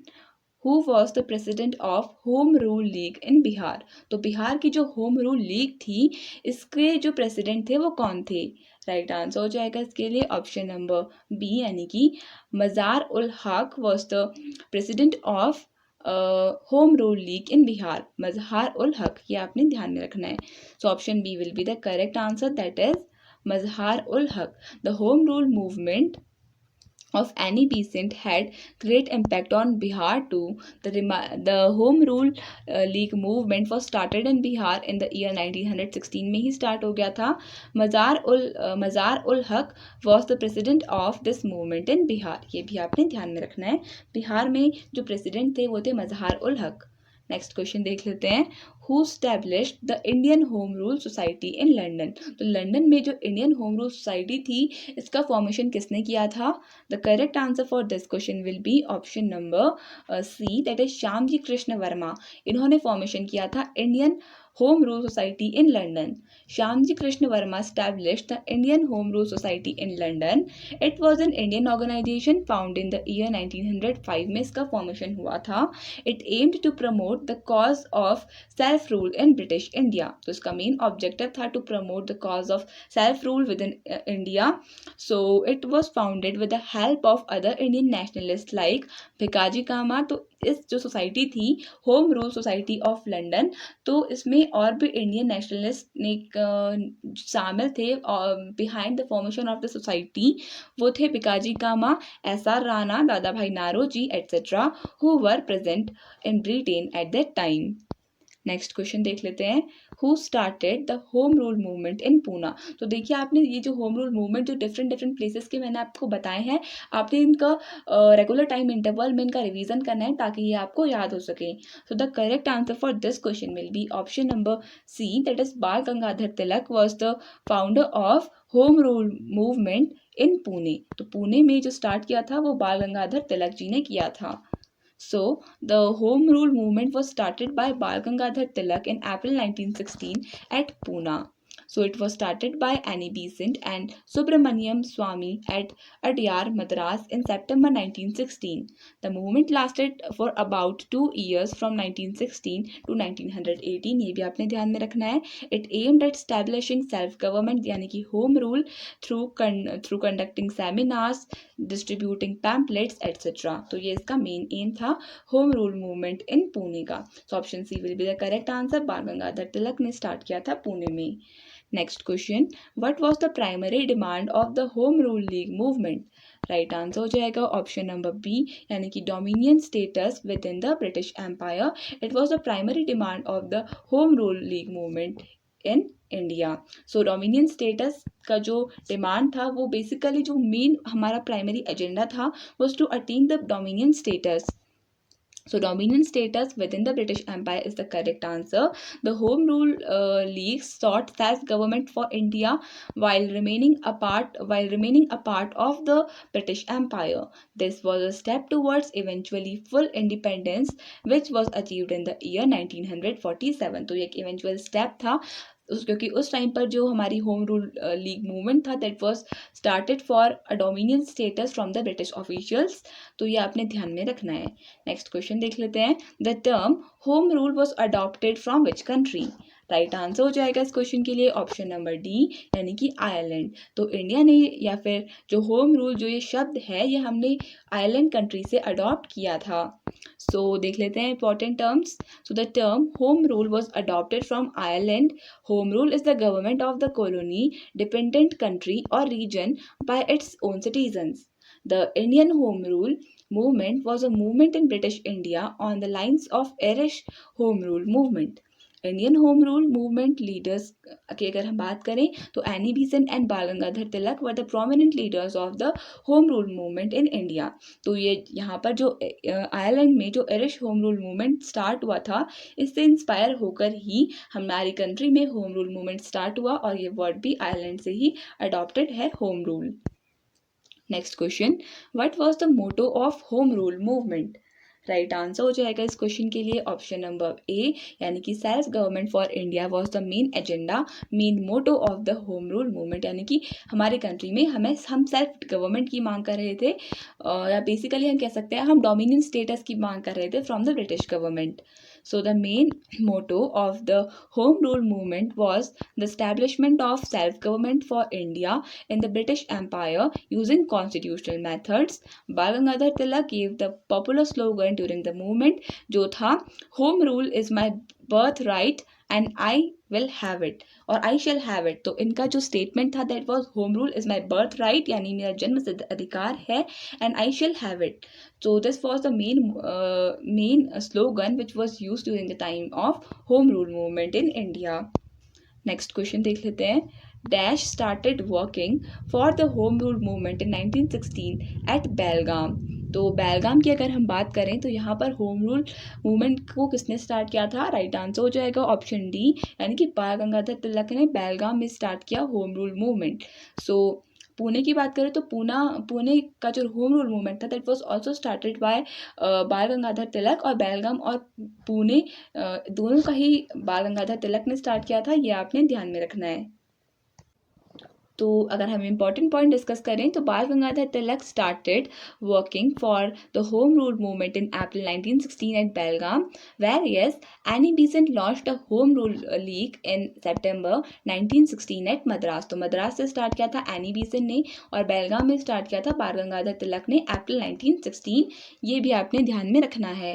who was the president of home rule league in Bihar? तो बिहार की जो होम रूल लीग थी, इसके जो प्रेसिडेंट थे वो कौन थे? राइट आंसर हो जाएगा इसके लिए ऑप्शन नंबर बी यानी कि Mazhar ul Haq was the president of home rule league in Bihar. Mazhar ul Haq, ये आपने ध्यान में रखना है। So option B will be the correct answer, that is Mazhar ul Haq. The home rule movement of Annie Besant had great impact on Bihar too. The Home Rule League movement was started in Bihar in the year 1916 में ही start हो गया था। मज़ार उल हक was the president of this movement in Bihar. ये भी आपने ध्यान में रखना है, बिहार में जो प्रेसिडेंट थे वो थे मज़हार उल हक। नेक्स्ट क्वेश्चन देख लेते हैं, who established the Indian home rule society in London? तो लंदन में जो इंडियन होम रूल सोसाइटी थी, इसका फॉर्मेशन किसने किया था? The correct answer for this question will be option number C, that is Shyamji Krishna Varma. इन्होंने फॉर्मेशन किया था Indian Home Rule Society in London. Shyamji Krishna Verma established the Indian Home Rule Society in London. It was an Indian organization found in the year 1905 में इसका formation हुआ था। It aimed to promote the cause of self-rule in British India. तो इसका main objective था to promote the cause of self-rule within India. So it was founded with the help of other Indian nationalists like Bhikaji Cama. तो इस जो society थी home rule society of London, तो इसमें और भी इंडियन नेशनलिस्ट ने शामिल थे behind the formation of the society. वो थे Bhikaji Cama, SR. Rana, Dadabhai Naoroji etcetera, who were present in Britain at that time. Next question देख लेते हैं, who started the home rule movement in Poona? तो देखिए, आपने ये जो होम रूल मूवमेंट जो डिफरेंट प्लेसेस के मैंने आपको बताए हैं, आपने इनका रेगुलर टाइम इंटरवल में इनका रिवीजन करना है ताकि ये आपको याद हो सके। So the correct answer for this question will be option number C, that is Bal Gangadhar Tilak was the founder of home rule movement in Pune. तो पुणे में जो स्टार्ट किया था वो बाल गंगाधर तिलक जी ने किया था। So, the Home Rule movement was started by Bal Gangadhar Tilak in April 1916 at Pune. So, it was started by Annie Besant and Subramaniam Swamy at Adyar, Madras in September 1916. The movement lasted for about 2 years from 1916 to 1918. ये भी आपने ध्यान में रखना है। It aimed at establishing self-government यानी कि home rule through conducting seminars, distributing pamphlets etcetera. तो ये इसका मेन एम था home rule movement in Pune का। So option C will be the correct answer, Bal Gangadhar Tilak ने स्टार्ट किया था पुणे में। Next question, what was the primary demand of the home rule league movement? Right answer हो जाएगा ऑप्शन नंबर बी यानी कि dominion status within the British empire. It was the primary demand of the home rule league movement in India. So dominion status का जो demand था, वो basically जो main हमारा प्राइमरी एजेंडा था was to attain the dominion status. So dominant status within the British Empire is the correct answer. The Home Rule League sought self-government for India while remaining a part of the British Empire. This was a step towards eventually full independence, which was achieved in the year 1947. तो ये एक eventual step था क्योंकि उस time पर जो हमारी home rule league movement था that was started for a dominion status from the British officials. तो ये आपने ध्यान में रखना है. नेक्स्ट क्वेश्चन देख लेते हैं. The term home rule was adopted from which country? Right answer हो जाएगा इस क्वेश्चन के लिए ऑप्शन नंबर डी यानी कि आयरलैंड. तो इंडिया ने या फिर जो होम रूल जो ये शब्द है ये हमने आयरलैंड कंट्री से अडॉप्ट किया था. सो देख लेते हैं important terms. So the term home rule was adopted from Ireland. Home rule is the government of the colony, dependent country or region by its own citizens. The Indian Home Rule movement was a movement in British India on the lines of Irish Home Rule movement. Indian home rule movement leaders की अगर हम बात करें तो any Besant and Bal Gangadhar Tilak were the prominent leaders of the home rule movement in India. तो ये यहाँ पर जो आयरलैंड में जो Irish home rule movement start हुआ था इससे इंस्पायर होकर ही हमारी कंट्री में होम रूल मूवमेंट स्टार्ट हुआ और ये वर्ड भी आयरलैंड से ही अडॉप्टेड है home rule. Next question. What was the motto of home rule movement? Right answer हो जाएगा इस क्वेश्चन के लिए ऑप्शन नंबर ए यानी कि self government for India was the main agenda main motto of the home rule movement. यानी कि हमारे कंट्री में हम सेल्फ गवर्नमेंट की मांग कर रहे थे या बेसिकली हम कह सकते हैं हम डोमिनियन स्टेटस की मांग कर रहे थे from the British government. So the main motto of the Home Rule movement was the establishment of self-government for India in the British Empire using constitutional methods. Bal Gangadhar Tilak gave the popular slogan during the movement जो था Home Rule is my birthright and I will have it और I shall have it. तो इनका जो statement था that was home rule is my birth right यानी मेरा जन्म सिद्ध अधिकार है and I shall have it. So this was the main slogan which was used during the time of home rule movement in India. Next question देख लेते हैं. Dash started working for the home rule movement in 1916 at Belgaum. तो बेलगाम की अगर हम बात करें तो यहाँ पर होम रूल मूवमेंट को किसने स्टार्ट किया था? राइट आंसर हो जाएगा ऑप्शन डी यानी कि बाल गंगाधर तिलक ने बेलगाम में स्टार्ट किया होम रूल मूवमेंट. सो पुणे की बात करें तो पुणे का जो होम रूल मूवमेंट था that was also started by बाल गंगाधर तिलक और बेलगाम और पुणे दोनों का ही बाल गंगाधर तिलक ने स्टार्ट किया था. ये आपने ध्यान में रखना है. तो अगर हम इम्पॉर्टेंट पॉइंट डिस्कस करें तो Bal Gangadhar Tilak started working for the home rule movement in April 1916 at Belgaum whereas Annie Besant launched a home rule league in September 1916 at Madras. तो मद्रास से स्टार्ट किया था एनी बेसेंट ने और बेलगाम में स्टार्ट किया था बाल गंगाधर तिलक ने अप्रैल 1916. ये भी आपने ध्यान में रखना है.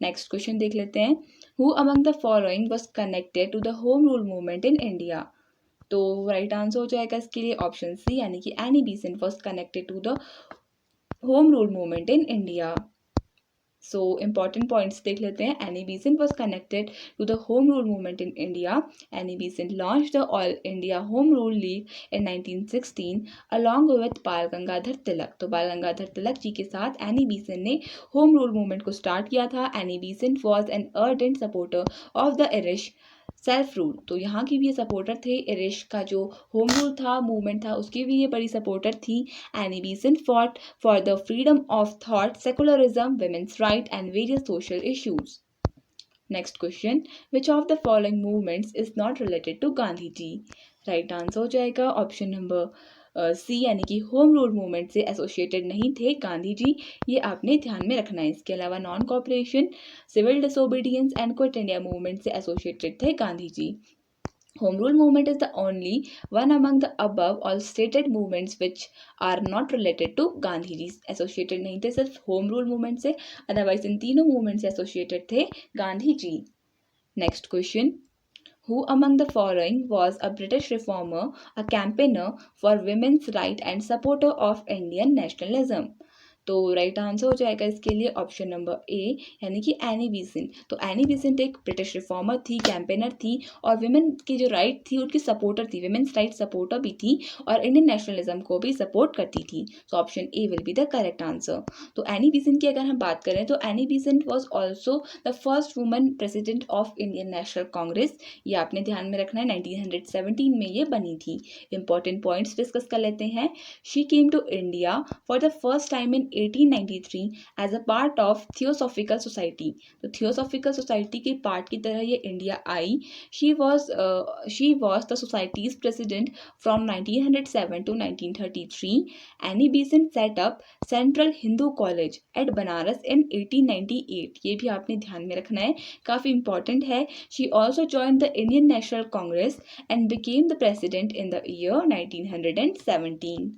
नेक्स्ट क्वेश्चन देख लेते हैं. Who among the following was connected to the home rule movement in India? तो राइट आंसर हो जाएगा इसके लिए ऑप्शन सी यानी कि Annie Besant was connected to the home rule movement in India. So important points देख लेते हैं. Annie Besant was connected to the home rule movement in India. Annie Besant launched the all India home rule league in 1916 along with बाल गंगाधर तिलक. तो बाल गंगाधर तिलक जी के साथ Annie Besant ने home rule movement को start किया था. Any Besant was an ardent supporter of the Irish self rule. तो यहाँ की भी ये सपोर्टर थे. आयरिश का जो होम रूल था मूवमेंट था उसकी भी ये बड़ी सपोर्टर थी. Annie Besant fought for the freedom of thought, secularism, women's right and various social issues. Next question. Which of the following movements is not related to Gandhi ji? Right answer हो जाएगा option number C यानी कि home rule movement से associated नहीं थे गांधी जी. ये आपने ध्यान में रखना है. इसके अलावा non cooperation, civil disobedience and quit India movement से एसोसिएटेड थे Gandhi ji. Home rule movement is the only one among the above all stated movements which are not related to Gandhi ji. Associated नहीं थे सिर्फ होम रूल मूवमेंट से, otherwise इन तीनों movement से associated थे Gandhi ji. Next question. Who among the following was a British reformer, a campaigner for women's right and supporter of Indian nationalism? तो right answer हो जाएगा इसके लिए ऑप्शन नंबर ए, यानी कि एनी बेसेंट। तो एनी बेसेंट एक ब्रिटिश रिफॉर्मर थी, कैंपेनर थी, और विमेन की जो राइट थी उनकी सपोर्टर थी, विमेन्स राइट सपोर्टर भी थी, और इंडियन नेशनलिज्म को भी सपोर्ट करती थी। तो option A will be the correct answer. तो एनी बेसेंट की अगर हम बात करें तो Annie Besant was also the first woman president of Indian National Congress. ये आपने ध्यान में रखना है, 1917 में ये बनी थी। इंपॉर्टेंट पॉइंट्स डिस्कस कर लेते हैं। She came to India for the first time in 1893 as a part of theosophical society. तो थियोसॉफिकल सोसाइटी के पार्ट की तरह ये इंडिया आई। She was the society's president from 1907 to 1933. Annie Besant set up Central Hindu College at Banaras in 1898। ये भी आपने ध्यान में रखना है, काफ़ी इंपॉर्टेंट है। She also join the Indian National Congress and became the president in the year 1917।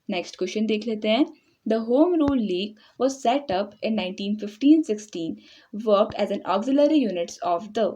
Next question देख लेते हैं। The Home Rule League was set up in 1915-16, worked as an auxiliary units of the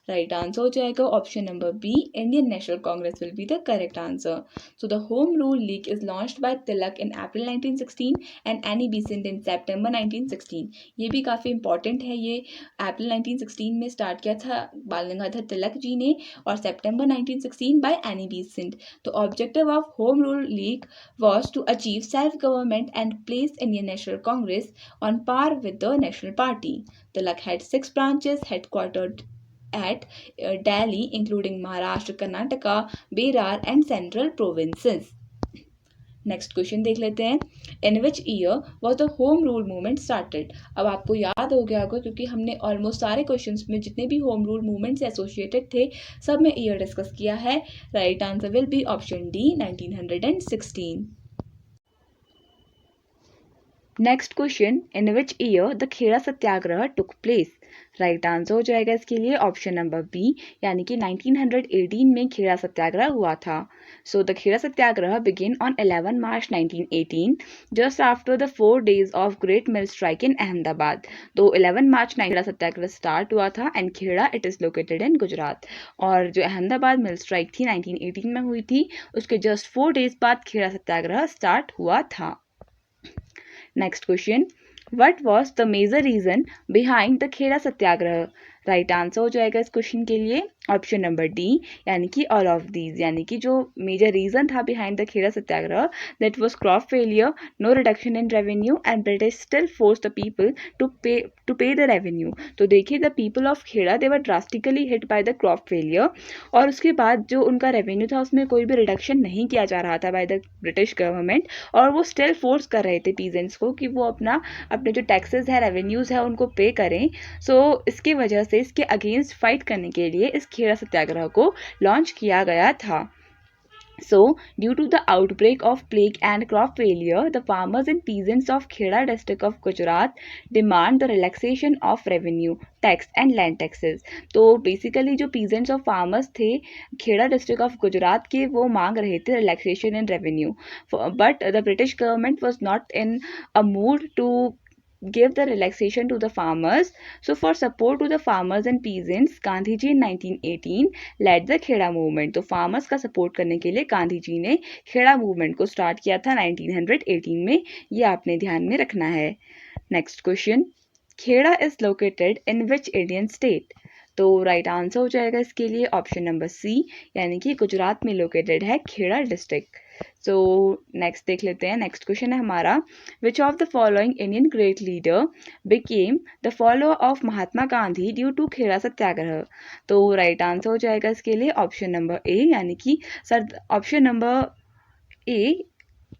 right answer हो जाएगा option number B, Indian National Congress will be the correct answer. So the home rule League is launched by Tilak in April 1916 and Annie Besant in September 1916। ये भी काफ़ी important है, ये अप्रैल 1916 में start किया था बाल गंगाधर तिलक जी ने, और सितंबर 1916 बाय एनी बेसेंट। तो objective of home rule league was to achieve self-government and place Indian National Congress on par with the National Party. Tilak had 6 branches headquartered at Delhi, including Maharashtra, Karnataka, Berar and Central Provinces. Next question देख लेते हैं। In which year was the home rule movement started. अब आपको याद हो गया होगा क्योंकि हमने ऑलमोस्ट सारे क्वेश्चंस में जितने भी होम रूल मूवमेंट से एसोसिएटेड थे सब में ईयर डिस्कस किया है। Right answer will be option D, 1916। Next question, in which year the Kheda satyagraha took place. Right answer हो जाएगा इसके लिए ऑप्शन नंबर बी, यानी कि 1918 में खेड़ा सत्याग्रह हुआ था। So the Kheda satyagraha begin on 11 March 1918 just after the 4 days of great mill strike in Ahmedabad. तो 11 मार्च खेड़ा सत्याग्रह स्टार्ट हुआ था and Kheda it is located in Gujarat. और जो अहमदाबाद मिल स्ट्राइक थी 1918 में हुई थी, उसके जस्ट 4 days बाद खेड़ा सत्याग्रह स्टार्ट हुआ था। Next question, What was the major reason behind the Kheda satyagraha. Right answer हो जाएगा इस क्वेश्चन के लिए ऑप्शन नंबर डी, यानी कि ऑल ऑफ दीज। यानी कि जो मेजर रीजन था behind the Kheda satyagraha, that was crop failure, no reduction in revenue and British still force the people to pay the revenue. तो देखिए the people of Kheda they were drastically hit by the crop failure, और उसके बाद जो उनका revenue था उसमें कोई भी रिडक्शन नहीं किया जा रहा था बाय द ब्रिटिश गवर्नमेंट, और वो स्टिल फोर्स कर रहे थे पीजेंट्स को कि वो अपने जो टैक्सेस है, रेवेन्यूज़ है, उनको पे करें। सो इसकी वजह से इसके अगेंस्ट फाइट करने के लिए इस खेड़ा सत्याग्रह को लॉन्च किया गया था। So, due to the outbreak of plague and crop failure, the farmers and peasants of Kheda district of Gujarat demand the relaxation of revenue, tax and land taxes. तो basically जो peasants और farmers थे Kheda district of Gujarat के, वो मांग रहे थे relaxation in revenue, but the British government was not in a mood to give the relaxation to the farmers. So for support to the farmers and peasants, Gandhi ji in 1918 led the Kheda movement. तो farmers का support करने के लिए गांधी जी ने Kheda movement को start किया था 1918 में। ये आपने ध्यान में रखना है। Next question, Kheda is located in which Indian state? तो राइट आंसर हो जाएगा इसके लिए ऑप्शन नंबर सी, यानी कि गुजरात में लोकेटेड है खेड़ा डिस्ट्रिक्ट। सो नेक्स्ट देख लेते हैं। नेक्स्ट क्वेश्चन है हमारा, which of the following Indian great leader became the follower of Mahatma Gandhi due to Kheda Satyagraha. तो राइट आंसर हो जाएगा इसके लिए ऑप्शन नंबर ए, यानी कि ऑप्शन नंबर ए,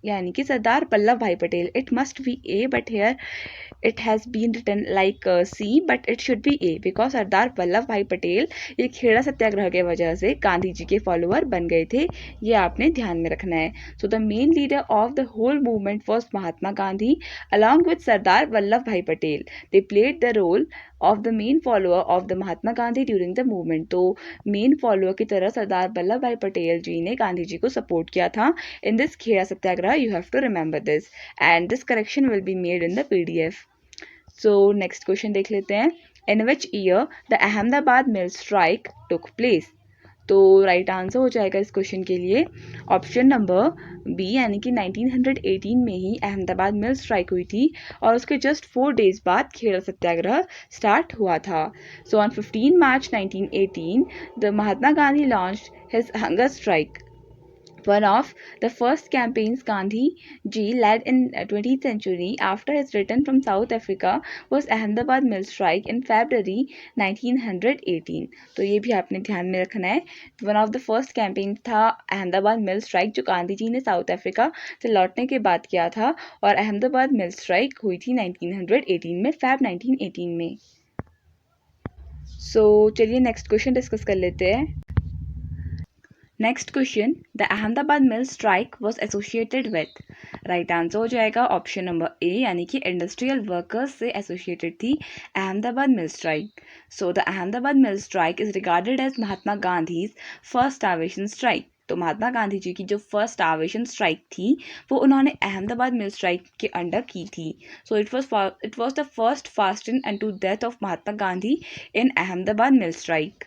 यानी कि सरदार Vallabh Bhai Patel. It must be A, but here it has been written like C, but it should be A because सरदार वल्लभ भाई पटेल ये खेड़ा सत्याग्रह के वजह से गांधी जी के फॉलोअर बन गए थे। ये आपने ध्यान में रखना है। So the main leader of the whole movement was Mahatma Gandhi along with Sardar Vallabh Bhai Patel. They played the role of the main follower of the Mahatma Gandhi during the movement. तो मेन फॉलोअर की तरह सरदार वल्लभ भाई पटेल जी ने गांधी जी को सपोर्ट किया था in this Kheda Satyagraha. You have to remember this and this correction will be made in the PDF. So next question देख लेते हैं। In which year the Ahmedabad mill strike took place. तो राइट आंसर हो जाएगा इस क्वेश्चन के लिए ऑप्शन नंबर बी, यानी कि 1918 में ही अहमदाबाद मिल स्ट्राइक हुई थी और उसके जस्ट 4 डेज बाद खेड़ा सत्याग्रह स्टार्ट हुआ था. So on 15 March 1918 the Mahatma Gandhi launched his hunger strike. One of the first campaigns Gandhi ji led in 20th century after his return from South Africa was Ahmedabad Mill Strike in February 1918. तो ये भी आपने ध्यान में रखना है. One of the first campaign था Ahmedabad mill strike जो गांधी जी ने साउथ अफ्रीका से लौटने के बाद किया था और अहमदाबाद मिल स्ट्राइक हुई थी 1918 में, Feb 1918 में. सो चलिए नेक्स्ट क्वेश्चन डिस्कस कर लेते हैं. Next question, the Ahmedabad mill strike was associated with. Right answer हो जाएगा ऑप्शन नंबर ए, यानी कि इंडस्ट्रियल वर्कर्स से एसोसिएटेड थी Ahmedabad mill strike. So the Ahmedabad mill strike is regarded as Mahatma Gandhi's first starvation strike. तो महात्मा गांधी जी की जो फर्स्ट स्टारवेशन स्ट्राइक थी वो उन्होंने अहमदाबाद मिल स्ट्राइक के अंडर की थी. So it was the first fasting and to death of Mahatma Gandhi in Ahmedabad mill strike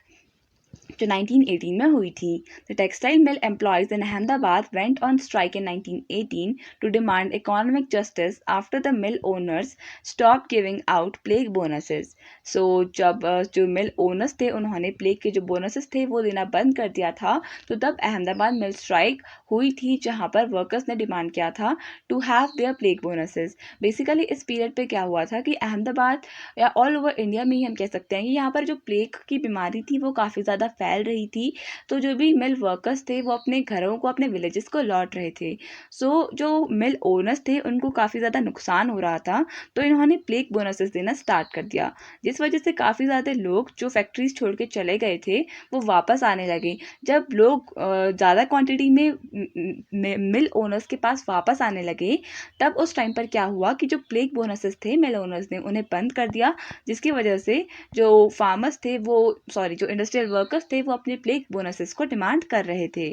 जो 1918 में हुई थी. The textile mill employees in Ahmedabad went on strike in 1918 to demand economic justice after the mill owners stop giving out plague bonuses. सो जब जो मिल owners थे उन्होंने plague के जो बोनसेस थे वो देना बंद कर दिया था, तो तब अहमदाबाद मिल स्ट्राइक हुई थी जहाँ पर वर्कर्स ने डिमांड किया था to have their plague bonuses. Basically इस पीरियड पे क्या हुआ था कि अहमदाबाद या ऑल ओवर इंडिया में ही हम कह सकते हैं कि यहाँ पर जो प्लेग की बीमारी थी वो काफ़ी ज़्यादा फैल रही थी. तो जो भी मिल वर्कर्स थे वो अपने घरों को, अपने विलेजेस को लौट रहे थे. सो जो मिल ओनर्स थे उनको काफ़ी ज़्यादा नुकसान हो रहा था, तो इन्होंने प्लेग बोनसेस देना स्टार्ट कर दिया, जिस वजह से काफ़ी ज़्यादा लोग जो फैक्ट्रीज छोड़ के चले गए थे वो वापस आने लगे. जब लोग ज़्यादा क्वांटिटी में मिल ओनर्स के पास वापस आने लगे, तब उस टाइम पर क्या हुआ कि जो प्लेग बोनसेस थे मिल ओनर्स ने उन्हें बंद कर दिया, जिसकी वजह से जो फार्मर्स थे जो इंडस्ट्रियल वर्कर्स थे वो अपने प्लेग बोनसेस को डिमांड कर रहे थे.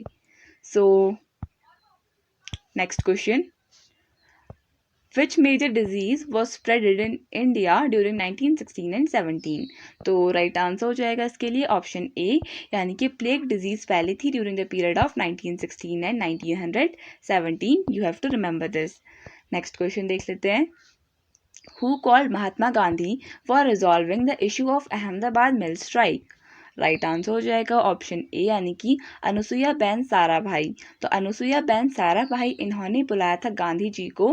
सो next question, Which major disease was spreaded in India during 1916 and 17? तो राइट आंसर हो जाएगा इसके लिए ऑप्शन ए, यानी कि प्लेग डिजीज फैली थी during the period of 1916 and 1917. You have to remember this. Next question देख लेते हैं. Who called Mahatma Gandhi for resolving the issue of Ahmedabad mill strike? Right answer हो जाएगा ऑप्शन ए, यानी कि अनुसुईया बेन साराभाई. तो अनुसुईया बेन साराभाई इन्होंने बुलाया था गांधी जी को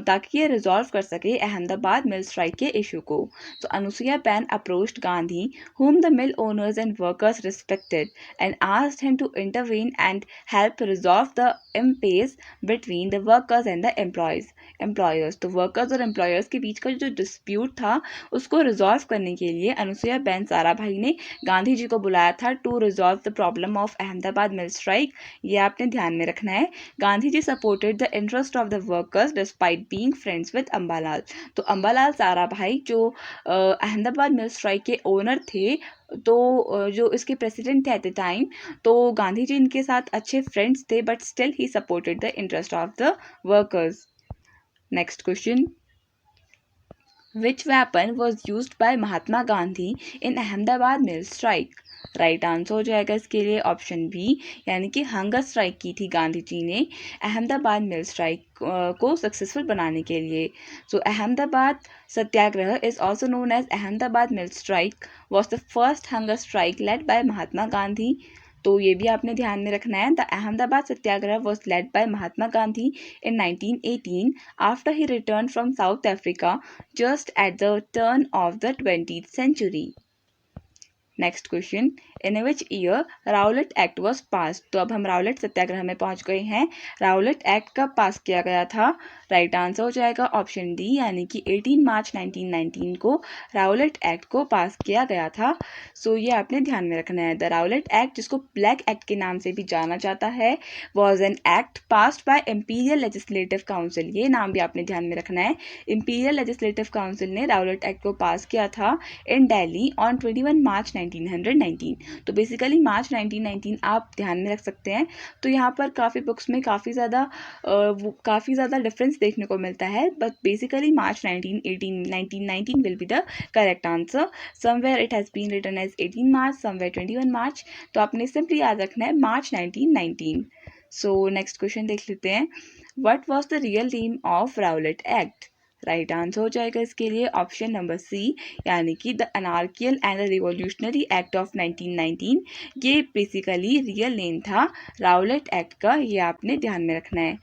ताकि ये रिजॉल्व कर सके अहमदाबाद मिल स्ट्राइक के इशू को. तो Anusuiya Ben approached Gandhi whom the mill owners and workers respected and asked him to intervene and help resolve the impasse between the workers and the employers. तो वर्कर्स और एम्प्लॉयर्स के बीच का जो डिस्प्यूट था उसको रिजॉल्व करने के लिए अनुसुईया बेन साराभाई ने गांधी जी को बुलाया था to resolve the problem of Ahmedabad mill strike. ये आपने ध्यान में रखना है. Gandhi ji supported the interest of the workers despite being friends with Ambalal. तो अंबालाल साराभाई जो अहमदाबाद मिल स्ट्राइक के ओनर थे, तो जो इसके प्रेसिडेंट थे एट द टाइम, तो गांधी जी इनके साथ अच्छे फ्रेंड्स थे, but still he supported the interest of the workers. Next question, Which weapon was used by Mahatma Gandhi in Ahmedabad mill strike? Right answer हो जाएगा इसके लिए ऑप्शन बी, यानी कि हंगर स्ट्राइक की थी गांधी जी ने अहमदाबाद मिल स्ट्राइक को सक्सेसफुल बनाने के लिए. So Ahmedabad Satyagraha is also known as Ahmedabad mill strike was the first hunger strike led by Mahatma Gandhi. तो ये भी आपने ध्यान में रखना है. The Ahmedabad Satyagraha was led by Mahatma Gandhi in 1918 after he returned from South Africa just at the turn of the 20th century. Next question, in which year Rowlatt act was pass. तो अब हम राउलेट सत्याग्रह में पहुंच गए हैं. राउलेट एक्ट कब पास किया गया था? राइट आंसर हो जाएगा ऑप्शन डी, यानी कि 18 मार्च 1919 को राउलेट एक्ट को पास किया गया था. सो ये आपने ध्यान में रखना है. द राउलेट एक्ट, जिसको ब्लैक एक्ट के नाम से भी जाना जाता है, was an act passed by imperial legislative council. ये नाम भी आपने ध्यान में रखना है. इम्पीरियल लेजिस्लेटिव काउंसिल ने राउलेट एक्ट को पास किया था इन दिल्ली ऑन 21 मार्च 1919. तो बेसिकली मार्च 1919 आप ध्यान में रख सकते हैं। तो यहाँ पर काफ़ी बुक्स में काफ़ी ज़्यादा डिफरेंस देखने को मिलता है, but basically March 1919 will be the correct answer. Somewhere it has been written as 18 March, somewhere 21 March, तो आपने सिंपली याद रखना है मार्च 1919। सो नेक्स्ट क्वेश्चन देख लेते हैं। What was the real name of Rowlatt Act? Right answer हो जाएगा इसके लिए ऑप्शन नंबर सी, यानी कि the Anarchical and the Revolutionary Act of 1919। ये बेसिकली रियल नेम था राउलेट एक्ट का, ये आपने ध्यान में रखना है।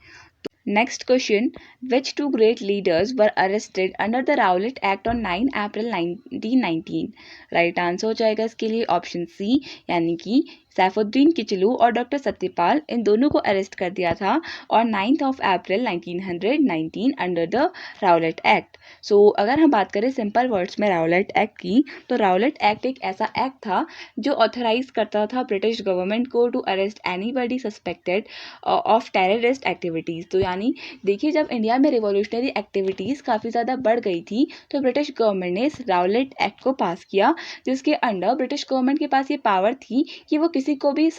Next question, which two great leaders were arrested under the Rowlatt Act on 9 April 1919? Right answer हो जाएगा इसके लिए ऑप्शन सी, यानी कि सैफुद्दीन किचलू और डॉक्टर सत्यपाल, इन दोनों को अरेस्ट कर दिया था और 9 April 1919 under the Rowlatt act. सो अगर हम बात करें सिंपल वर्ड्स में राउलेट एक्ट की, तो राउलेट एक्ट एक ऐसा एक्ट था जो ऑथराइज करता था ब्रिटिश गवर्नमेंट को to arrest anybody suspected of terrorist activities. तो यानी देखिए, जब इंडिया में रिवॉल्यूशनरी एक्टिविटीज़ काफ़ी ज़्यादा बढ़ गई थी तो ब्रिटिश गवर्नमेंट ने इस राउलेट एक्ट को पास किया, जिसके अंडर ब्रिटिश गवर्नमेंट के पास ये पावर थी कि वो किसी को भी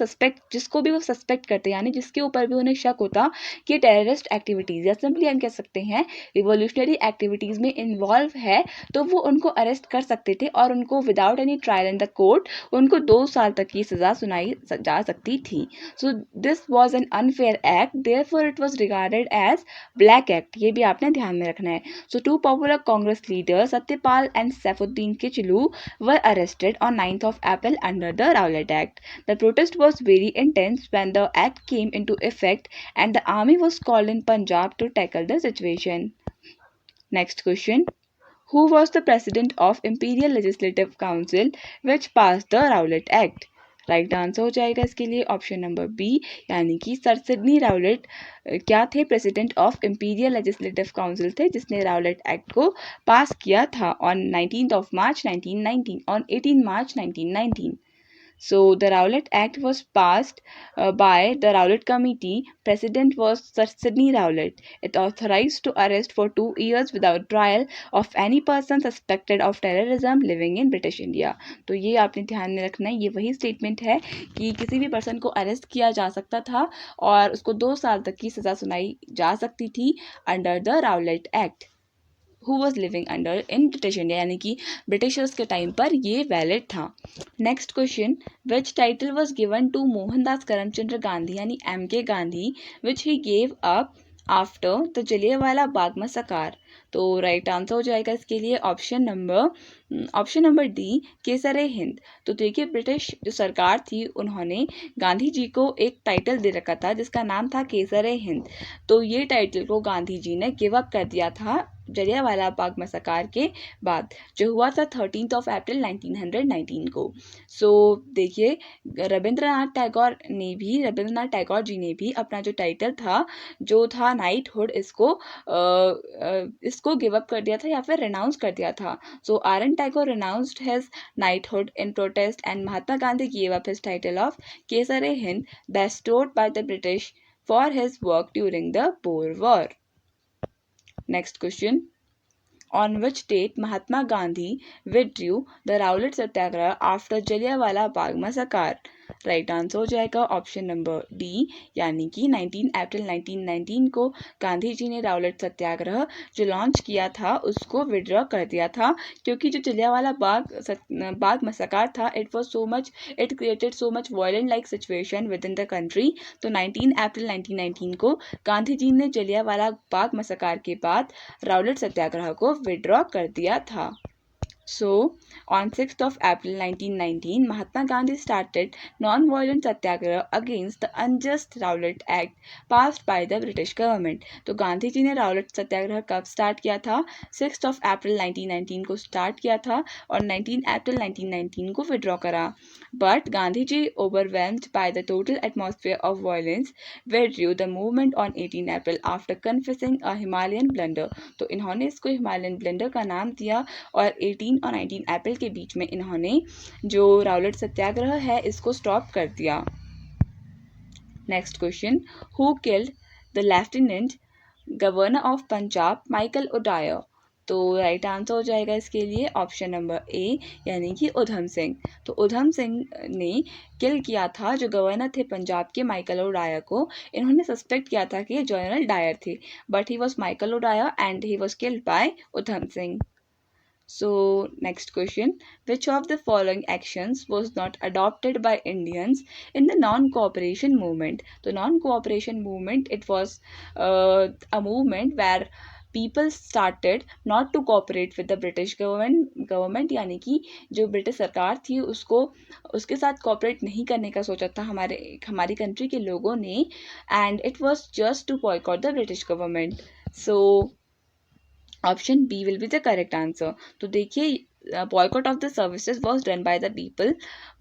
जिसको भी वो सस्पेक्ट करते, यानी जिसके ऊपर भी उन्हें शक होता कि टेररिस्ट एक्टिविटीज़ या सिंपली हम कह सकते हैं रिवॉल्यूशनरी एक्टिविटीज़ में इन्वॉल्व है, तो वो उनको अरेस्ट कर सकते थे और उनको without any trial in the court उनको 2 साल तक की सज़ा सुनाई जा सकती थी। So this was an unfair act, therefore it was regarded as black act. ये भी आपने ध्यान में रखना है। So 2 popular Congress leaders Satyapal and Saifuddin Kitchlew were arrested on 9th of April under the Rowlatt Act. The protest was very intense when the act came into effect and the army was called in Punjab to tackle the situation. Next question. Who was the president of Imperial Legislative Council which passed the Rowlatt Act? Right answer हो जाएगा इसके लिए option number B, यानी कि sir Sydney Rowlatt क्या थे? President of imperial legislative council थे, जिसने राउलेट एक्ट को पास किया था on 19 March 1919, on 18 March 1919. So the Rowlatt Act was passed by the Rowlatt Committee. President was Sir Sidney Rowlatt. It authorized to arrest for 2 years without trial of any person suspected of terrorism living in British India. तो ये आपने ध्यान में रखना है, ये वही statement है कि किसी भी पर्सन को अरेस्ट किया जा सकता था और उसको 2 साल तक की सज़ा सुनाई जा सकती थी under the Rowlatt act, who was living under in British India, यानी कि ब्रिटिशर्स के टाइम पर ये वैलिड था। Next question, which title was given to Mohandas Karamchand Gandhi यानी MK Gandhi which he gave up after the Jallianwala Bagh massacre? तो राइट आंसर हो जाएगा इसके लिए option number D, Kaisar Hind. तो देखिए, ब्रिटिश जो सरकार थी उन्होंने गांधी जी को एक टाइटल दे रखा था जिसका नाम था केसर हिंद। तो ये टाइटल को गांधी जी ने गिव अप कर दिया था जलियांवाला बाग मसाकर के बाद, जो हुआ था 13 अप्रैल 1919 को। सो देखिए, रविंद्रनाथ टैगोर जी ने भी अपना जो टाइटल था जो था नाइटहुड, इसको गिव अप कर दिया था या फिर रिनाउंस कर दिया था। So R N. Tagore renounced his knighthood in protest and Mahatma Gandhi gave up his title of Kesar-e-Hind bestowed by the British for his work during the Boer War. Next question. On which date Mahatma Gandhi withdrew the Rowlatt Satyagraha after Jallianwala Bagh massacre? Right answer हो जाएगा option number D, यानी कि 19 अप्रैल 1919 को गांधी जी ने Rowlatt सत्याग्रह जो launch किया था उसको विड्रॉ कर दिया था, क्योंकि जो जलियांवाला बाग मसाकर था it created so much violent like situation with in the country. तो 19 अप्रैल 1919 को गांधी जी ने जलियांवाला बाग मसाकर के बाद राउलेट सत्याग्रह को विड्रॉ कर दिया था। So, on 6th of April 1919, Mahatma Gandhi started non-violent satyagraha against the unjust Rowlatt Act passed by the British government. तो गांधी जी ने राउलेट सत्याग्रह कब स्टार्ट किया था? 6th of April 1919 को स्टार्ट किया था और 19 अप्रैल 1919 को विड्रॉ करा। But Gandhi ji overwhelmed by the total atmosphere of violence withdrew the movement on 18 April after confessing a Himalayan blunder. तो इन्होंने इसको हिमालयन ब्लंडर का नाम दिया और 18 और 19 अप्रैल के बीच में इन्होंने जो राउलेट सत्याग्रह है इसको स्टॉप कर दिया। Next question, who killed the lieutenant governor of Punjab Michael O'Dwyer? तो राइट आंसर हो जाएगा इसके लिए ऑप्शन नंबर ए, यानी कि उधम सिंह। तो उधम सिंह ने किल किया था जो गवर्नर थे पंजाब के माइकल ओडायर को। इन्होंने सस्पेक्ट किया था कि ये जनरल डायर थे, but he was Michael O'Dwyer and he was killed by Udham Singh. So, next question. Which of the following actions was not adopted by Indians in the non-cooperation movement? तो non-cooperation movement, it was a movement where people started not to cooperate with the British government, यानी कि जो British सरकार थी उसके साथ cooperate नहीं करने का सोचा था हमारी कंट्री के लोगों ने, and it was just to boycott the British government. So option B will be the correct answer. तो देखिए, boycott of the services was done by the people,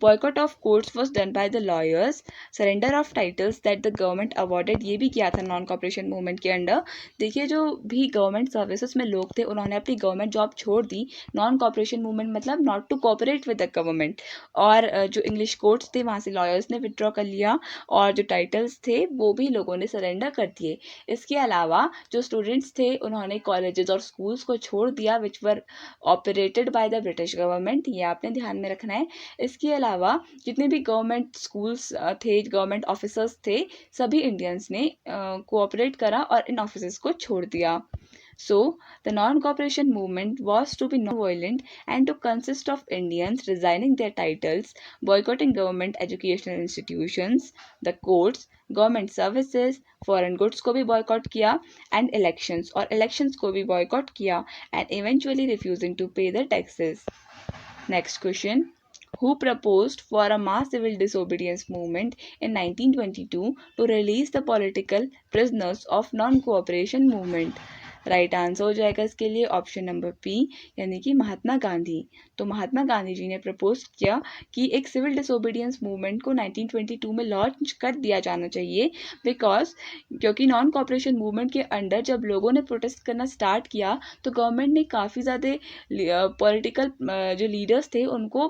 boycott of courts was done by the lawyers, surrender of titles that the government awarded ये भी किया था non cooperation movement के under. देखिए, जो भी गवर्नमेंट सर्विसेज में लोग थे उन्होंने अपनी गवर्नमेंट जॉब छोड़ दी। नॉन कॉपरेशन मूवमेंट मतलब not to cooperate with the government. और जो इंग्लिश कोर्ट्स थे वहाँ से लॉयर्स ने विड्रॉ कर लिया, और जो टाइटल्स थे वो भी लोगों ने सरेंडर कर दिए। इसके अलावा जो स्टूडेंट्स थे उन्होंने कॉलेजेस और स्कूल्स को छोड़ दिया which were operated by the British government, ये आपने ध्यान में रखना है। इसके अलावा जितने भी गवर्नमेंट स्कूल्स थे, गवर्नमेंट ऑफिसर्स थे, सभी इंडियंस ने कोऑपरेट करा और इन ऑफिसर्स को छोड़ दिया। So, the non-cooperation movement was to be non-violent and to consist of Indians resigning their titles, boycotting government educational institutions, the courts, government services, foreign goods को भी बॉयकॉट किया, एंड इलेक्शंस, और elections को भी boycott किया, and eventually refusing to pay the taxes. Next question. Who proposed for a mass civil disobedience movement in 1922 to release the political prisoners of non-cooperation movement? Right answer हो जाएगा इसके लिए option number P, यानी कि महात्मा गांधी। तो महात्मा गांधी जी ने propose किया कि एक सिविल डिसोबीडियंस मूवमेंट को 1922 में लॉन्च कर दिया जाना चाहिए, क्योंकि नॉन कॉपरेशन मूवमेंट के अंडर जब लोगों ने प्रोटेस्ट करना स्टार्ट किया तो गवर्नमेंट ने काफ़ी ज़्यादा पॉलिटिकल जो लीडर्स थे उनको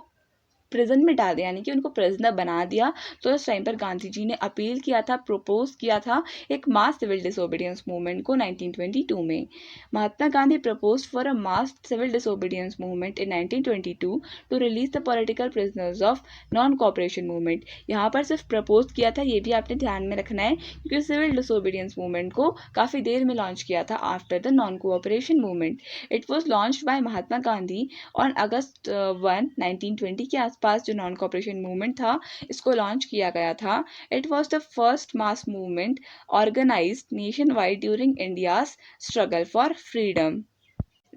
प्रिजन में डाल दिया, यानी कि उनको प्रिजनर बना दिया। तो इस टाइम पर गांधी जी ने अपील किया था, प्रपोज किया था एक मास सिविल डिसोबीडियंस मूवमेंट को 1922 में। Mahatma Gandhi propose for a mass civil disobedience movement in 1922 to release the political prisoners of non cooperation movement. यहाँ पर सिर्फ प्रपोज किया था, ये भी आपने ध्यान में रखना है, क्योंकि सिविल डिसोबीडियंस मूवमेंट को काफ़ी देर में लॉन्च किया था after the non cooperation movement. It was launched by Mahatma Gandhi on August 1, 1920 के आसपास जो नॉन कॉपरेशन मूवमेंट था इसको लॉन्च किया गया था। It was the first mass movement organised nation wide during India's struggle for freedom.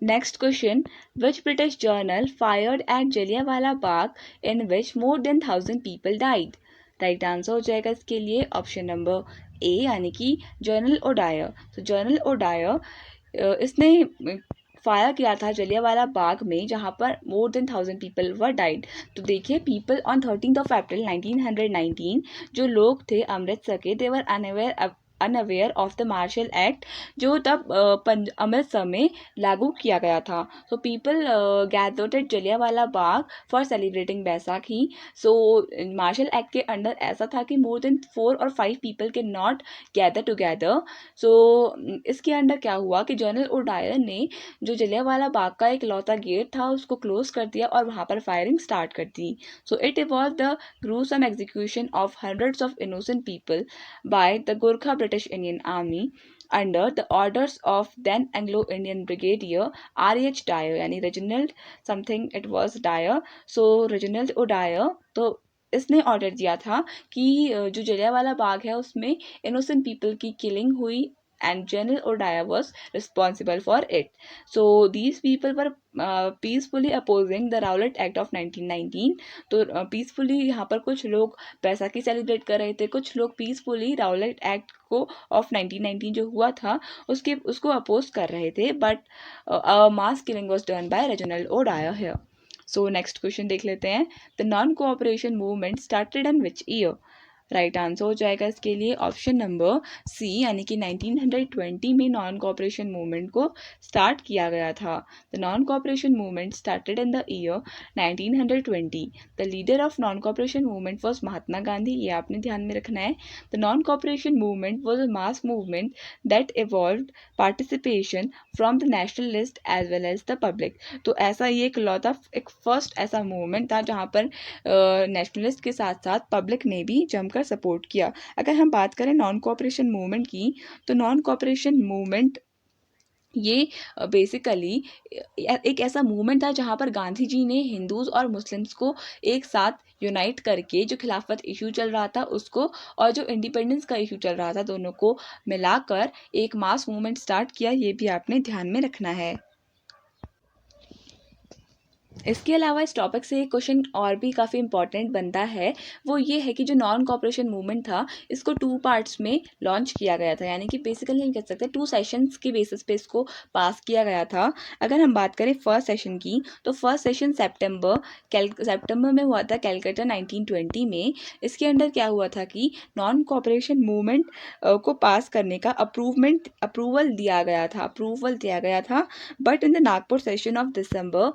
Next question. Which British journal fired at Jallianwala Bagh in which more than 1,000 people died? Right answer हो जाएगा इसके लिए option number A, यानी कि journal O'Dwyer. तो journal O'Dwyer इसने fire किया था जलियांवाला बाग में, जहाँ पर more than 1,000 people were died. तो देखिए, पीपल ऑन 13 अप्रैल 1919 जो लोग थे अमृतसर के, they were unaware of the martial act जो तब अमृतसर में लागू किया गया था। So people gathered at Jallianwala Bagh for celebrating Baisakhi. So martial act के अंडर ऐसा था कि मोर देन 4 और 5 पीपल के नॉट गैदर टुगेदर। सो इसके अंडर क्या हुआ कि जनरल ओडायर ने जो जलियांवाला बाग का एक लौता गेट था उसको क्लोज कर दिया और वहाँ पर फायरिंग स्टार्ट कर दी। So it was the gruesome execution of hundreds of innocent people by the Gurkha British Indian Army under the orders of then Anglo-Indian Brigadier R.H. Dyer, यानी Reginald something it was Dyer. So Reginald O'Dyer, तो इसने order दिया था कि जो जलियांवाला बाग है उसमें innocent people की किलिंग हुई, and General O'Dyer was responsible for it. So these people were peacefully opposing the Rowlatt Act of 1919. तो peacefully यहाँ पर कुछ लोग बैसाखी सेलिब्रेट कर रहे थे, कुछ लोग peacefully राउलेट एक्ट को ऑफ 1919 जो हुआ था उसको अपोज कर रहे थे, but mass killing was done bye Reginald O'Dwyer here. So next question देख लेते हैं. The non cooperation movement started in which year? Right answer हो जाएगा इसके लिए ऑप्शन नंबर सी, यानी कि 1920 में नॉन कॉपरेशन मूवमेंट को स्टार्ट किया गया था। The non cooperation movement started in the year 1920। The leader of non cooperation movement was Mahatma Gandhi, ये आपने ध्यान में रखना है। The non cooperation movement was a mass movement that evolved participation from the nationalist as well as the public. तो ऐसा ये एक फर्स्ट ऐसा मूवमेंट था जहाँ पर नेशनलिस्ट के साथ साथ पब्लिक ने भी जमकर सपोर्ट किया। अगर हम बात करें नॉन कोऑपरेशन मूवमेंट की, तो नॉन कोऑपरेशन मूवमेंट ये बेसिकली एक ऐसा मूवमेंट था जहाँ पर गांधी जी ने हिंदूज और मुस्लिम्स को एक साथ यूनाइट करके जो खिलाफत इशू चल रहा था उसको और जो इंडिपेंडेंस का इशू चल रहा था दोनों को मिलाकर एक मास मूवमेंट स्टार्ट किया। ये भी आपने ध्यान में रखना है। इसके अलावा इस टॉपिक से एक क्वेश्चन और भी काफ़ी इंपॉर्टेंट बनता है, वो ये है कि जो नॉन कॉपरेशन मूवमेंट था इसको 2 पार्ट्स में लॉन्च किया गया था, यानी कि बेसिकली हम कह सकते हैं 2 सेशंस के बेसिस पे इसको पास किया गया था। अगर हम बात करें फर्स्ट सेशन की, तो फर्स्ट सेशन सेप्टेम्बर में हुआ था कैलकाटा 1920 में। इसके अंडर क्या हुआ था कि नॉन कॉपरेशन मूवमेंट को पास करने का अप्रूवल दिया गया था। But in the Nagpur session of December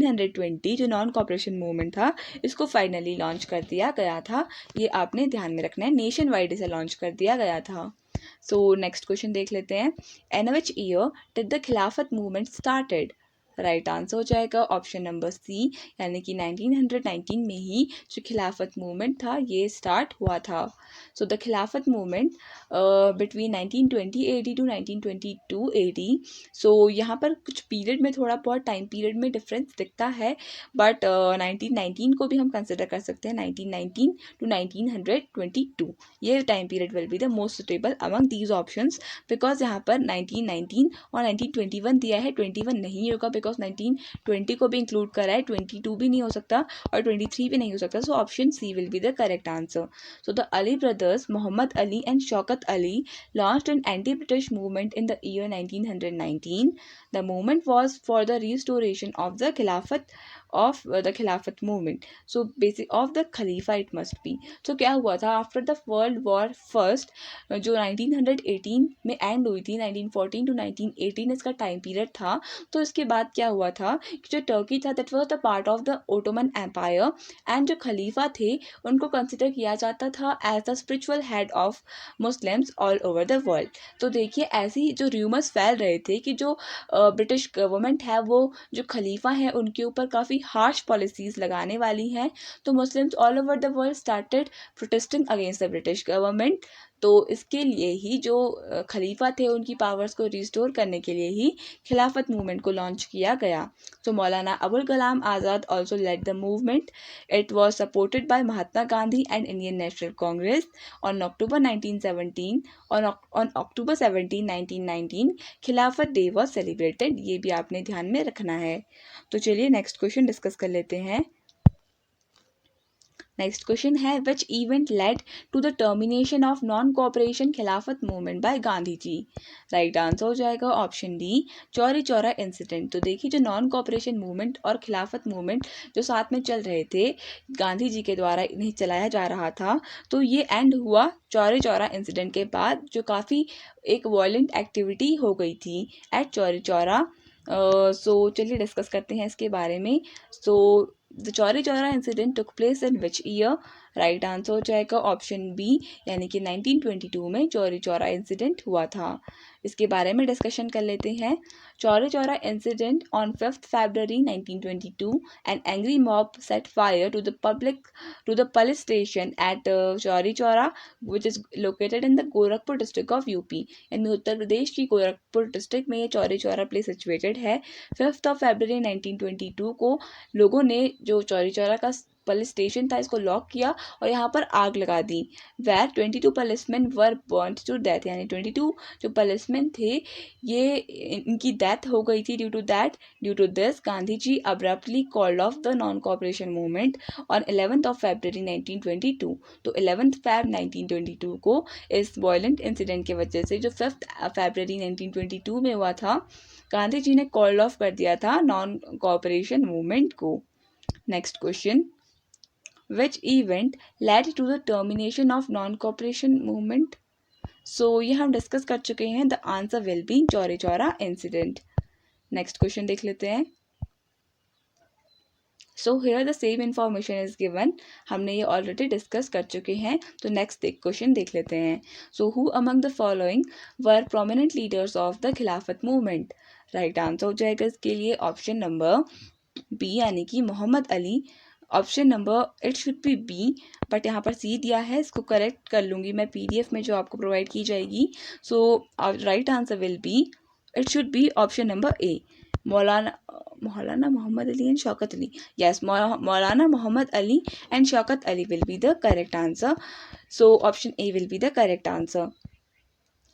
1920 जो नॉन कॉपरेशन मूवमेंट था इसको फाइनली लॉन्च कर दिया गया था। ये आपने ध्यान में रखना है, नेशन वाइड इसे लॉन्च कर दिया गया था। सो नेक्स्ट क्वेश्चन देख लेते हैं। In which year did the Khilafat movement started? Right answer हो जाएगा ऑप्शन नंबर सी, यानी कि 1919 में ही जो खिलाफत मूवमेंट था ये स्टार्ट हुआ था। So the Khilafat movement between 1920 AD to 1922 AD। So यहाँ पर कुछ पीरियड में थोड़ा बहुत टाइम पीरियड में डिफरेंस दिखता है, बट 1919 को भी हम कंसिडर कर सकते हैं, 1919 टू 1922 ये time period will be the most suitable among these options, because यहाँ पर 1919 और 1921 दिया है, 21 नहीं होगा बिकॉज 1920 को भी इंक्लूड करा है, 22 भी नहीं हो सकता और 23 भी नहीं हो सकता। So option C will be the correct answer. So the Ali brothers Muhammad Ali and Shaukat Ali launched an anti-British movement in the year 1919. The movement was for the restoration of the Khilafat movement. So basic of the Khalifa it must be. So क्या हुआ था after the world war first जो 1918 में and हुई थी, 1914 to 1918 इसका time period था। तो इसके बाद क्या हुआ था कि जो टर्की था that was the part of the Ottoman empire and जो खलीफा थे उनको कंसिडर किया जाता था as the spiritual head of Muslims all over the world. तो देखिए ऐसे ही जो र्यूमर्स फैल रहे थे कि जो ब्रिटिश गवर्नमेंट है वो जो खलीफा है उनके ऊपर काफ़ी हार्श पॉलिसीज़ लगाने वाली हैं, तो Muslims all over the world started protesting against the British government. तो इसके लिए ही जो खलीफा थे उनकी पावर्स को रिस्टोर करने के लिए ही खिलाफत मूवमेंट को लॉन्च किया गया। तो Maulana Abul Kalam Azad also led the movement. It was supported by Mahatma Gandhi and Indian National Congress. On October 1917, on October 17, 1919, खिलाफत डे was celebrated। ये भी आपने ध्यान में रखना है। तो चलिए नेक्स्ट क्वेश्चन डिस्कस कर लेते हैं। नेक्स्ट क्वेश्चन है which event led to the termination of non cooperation Khilafat movement by Gandhi ji? Right answer हो जाएगा option D, Chauri Chaura incident. तो देखिए जो नॉन कोऑपरेशन मूवमेंट और खिलाफत मूवमेंट जो साथ में चल रहे थे, गांधी जी के द्वारा इन्हें चलाया जा रहा था, तो ये एंड हुआ चौरी चौरा इंसिडेंट के बाद, जो काफ़ी एक वायलेंट एक्टिविटी हो गई थी एट चौरी चौरा। सो चलिए डिस्कस करते हैं इसके बारे में। So the Chauri Chaura incident took place in which year? Right answer हो जाएगा ऑप्शन बी, यानी कि 1922 में चौरी चौरा इंसिडेंट हुआ था। इसके बारे में डिस्कशन कर लेते हैं। Chauri Chaura incident on 5th February 1922 an angry mob set fire to the police station at Chauri Chaura which is located in the Gorakhpur district of UP. यानी उत्तर प्रदेश की गोरखपुर डिस्ट्रिक्ट में ये चौरी चौरा प्लेस सिचुएटेड है। 5th February 1922 को लोगों ने जो चौरी चौरा का पुलिस स्टेशन था इसको लॉक किया और यहाँ पर आग लगा दी। Where 22 policemen were burned to death, यानी 22 जो पुलिसमैन थे ये इनकी डेथ हो गई थी। Due to this Gandhi ji abruptly called off the non cooperation movement on 11th February 1922। तो 11th Feb 1922 को इस वायलेंट इंसिडेंट की वजह से जो 5th February 1922 में हुआ था, गांधी जी ने कॉल ऑफ कर दिया था नॉन कोऑपरेशन मूवमेंट को। Next question, which event led to the termination of non cooperation movement? So ये हम डिस्कस कर चुके हैं. The answer will be Chauri Chaura incident. Next question देख लेते हैं. So here the same information is given. हमने ये ऑलरेडी डिस्कस कर चुके हैं. तो नेक्स्ट क्वेश्चन देख लेते हैं. So who among the following were prominent leaders of the Khilafat movement? Right answer हो जाएगा इसके लिए ऑप्शन नंबर बी यानी कि Mohammad Ali. Option number it should be B, but यहाँ पर सी दिया है, इसको करेक्ट कर लूँगी मैं पीडीएफ में जो आपको प्रोवाइड की जाएगी. So right answer will be, it should be option number A, Maulana Mohammad Ali and Shaukat Ali. yes, Maulana Mohammad Ali and Shaukat Ali will be the correct answer. So option A will be the correct answer.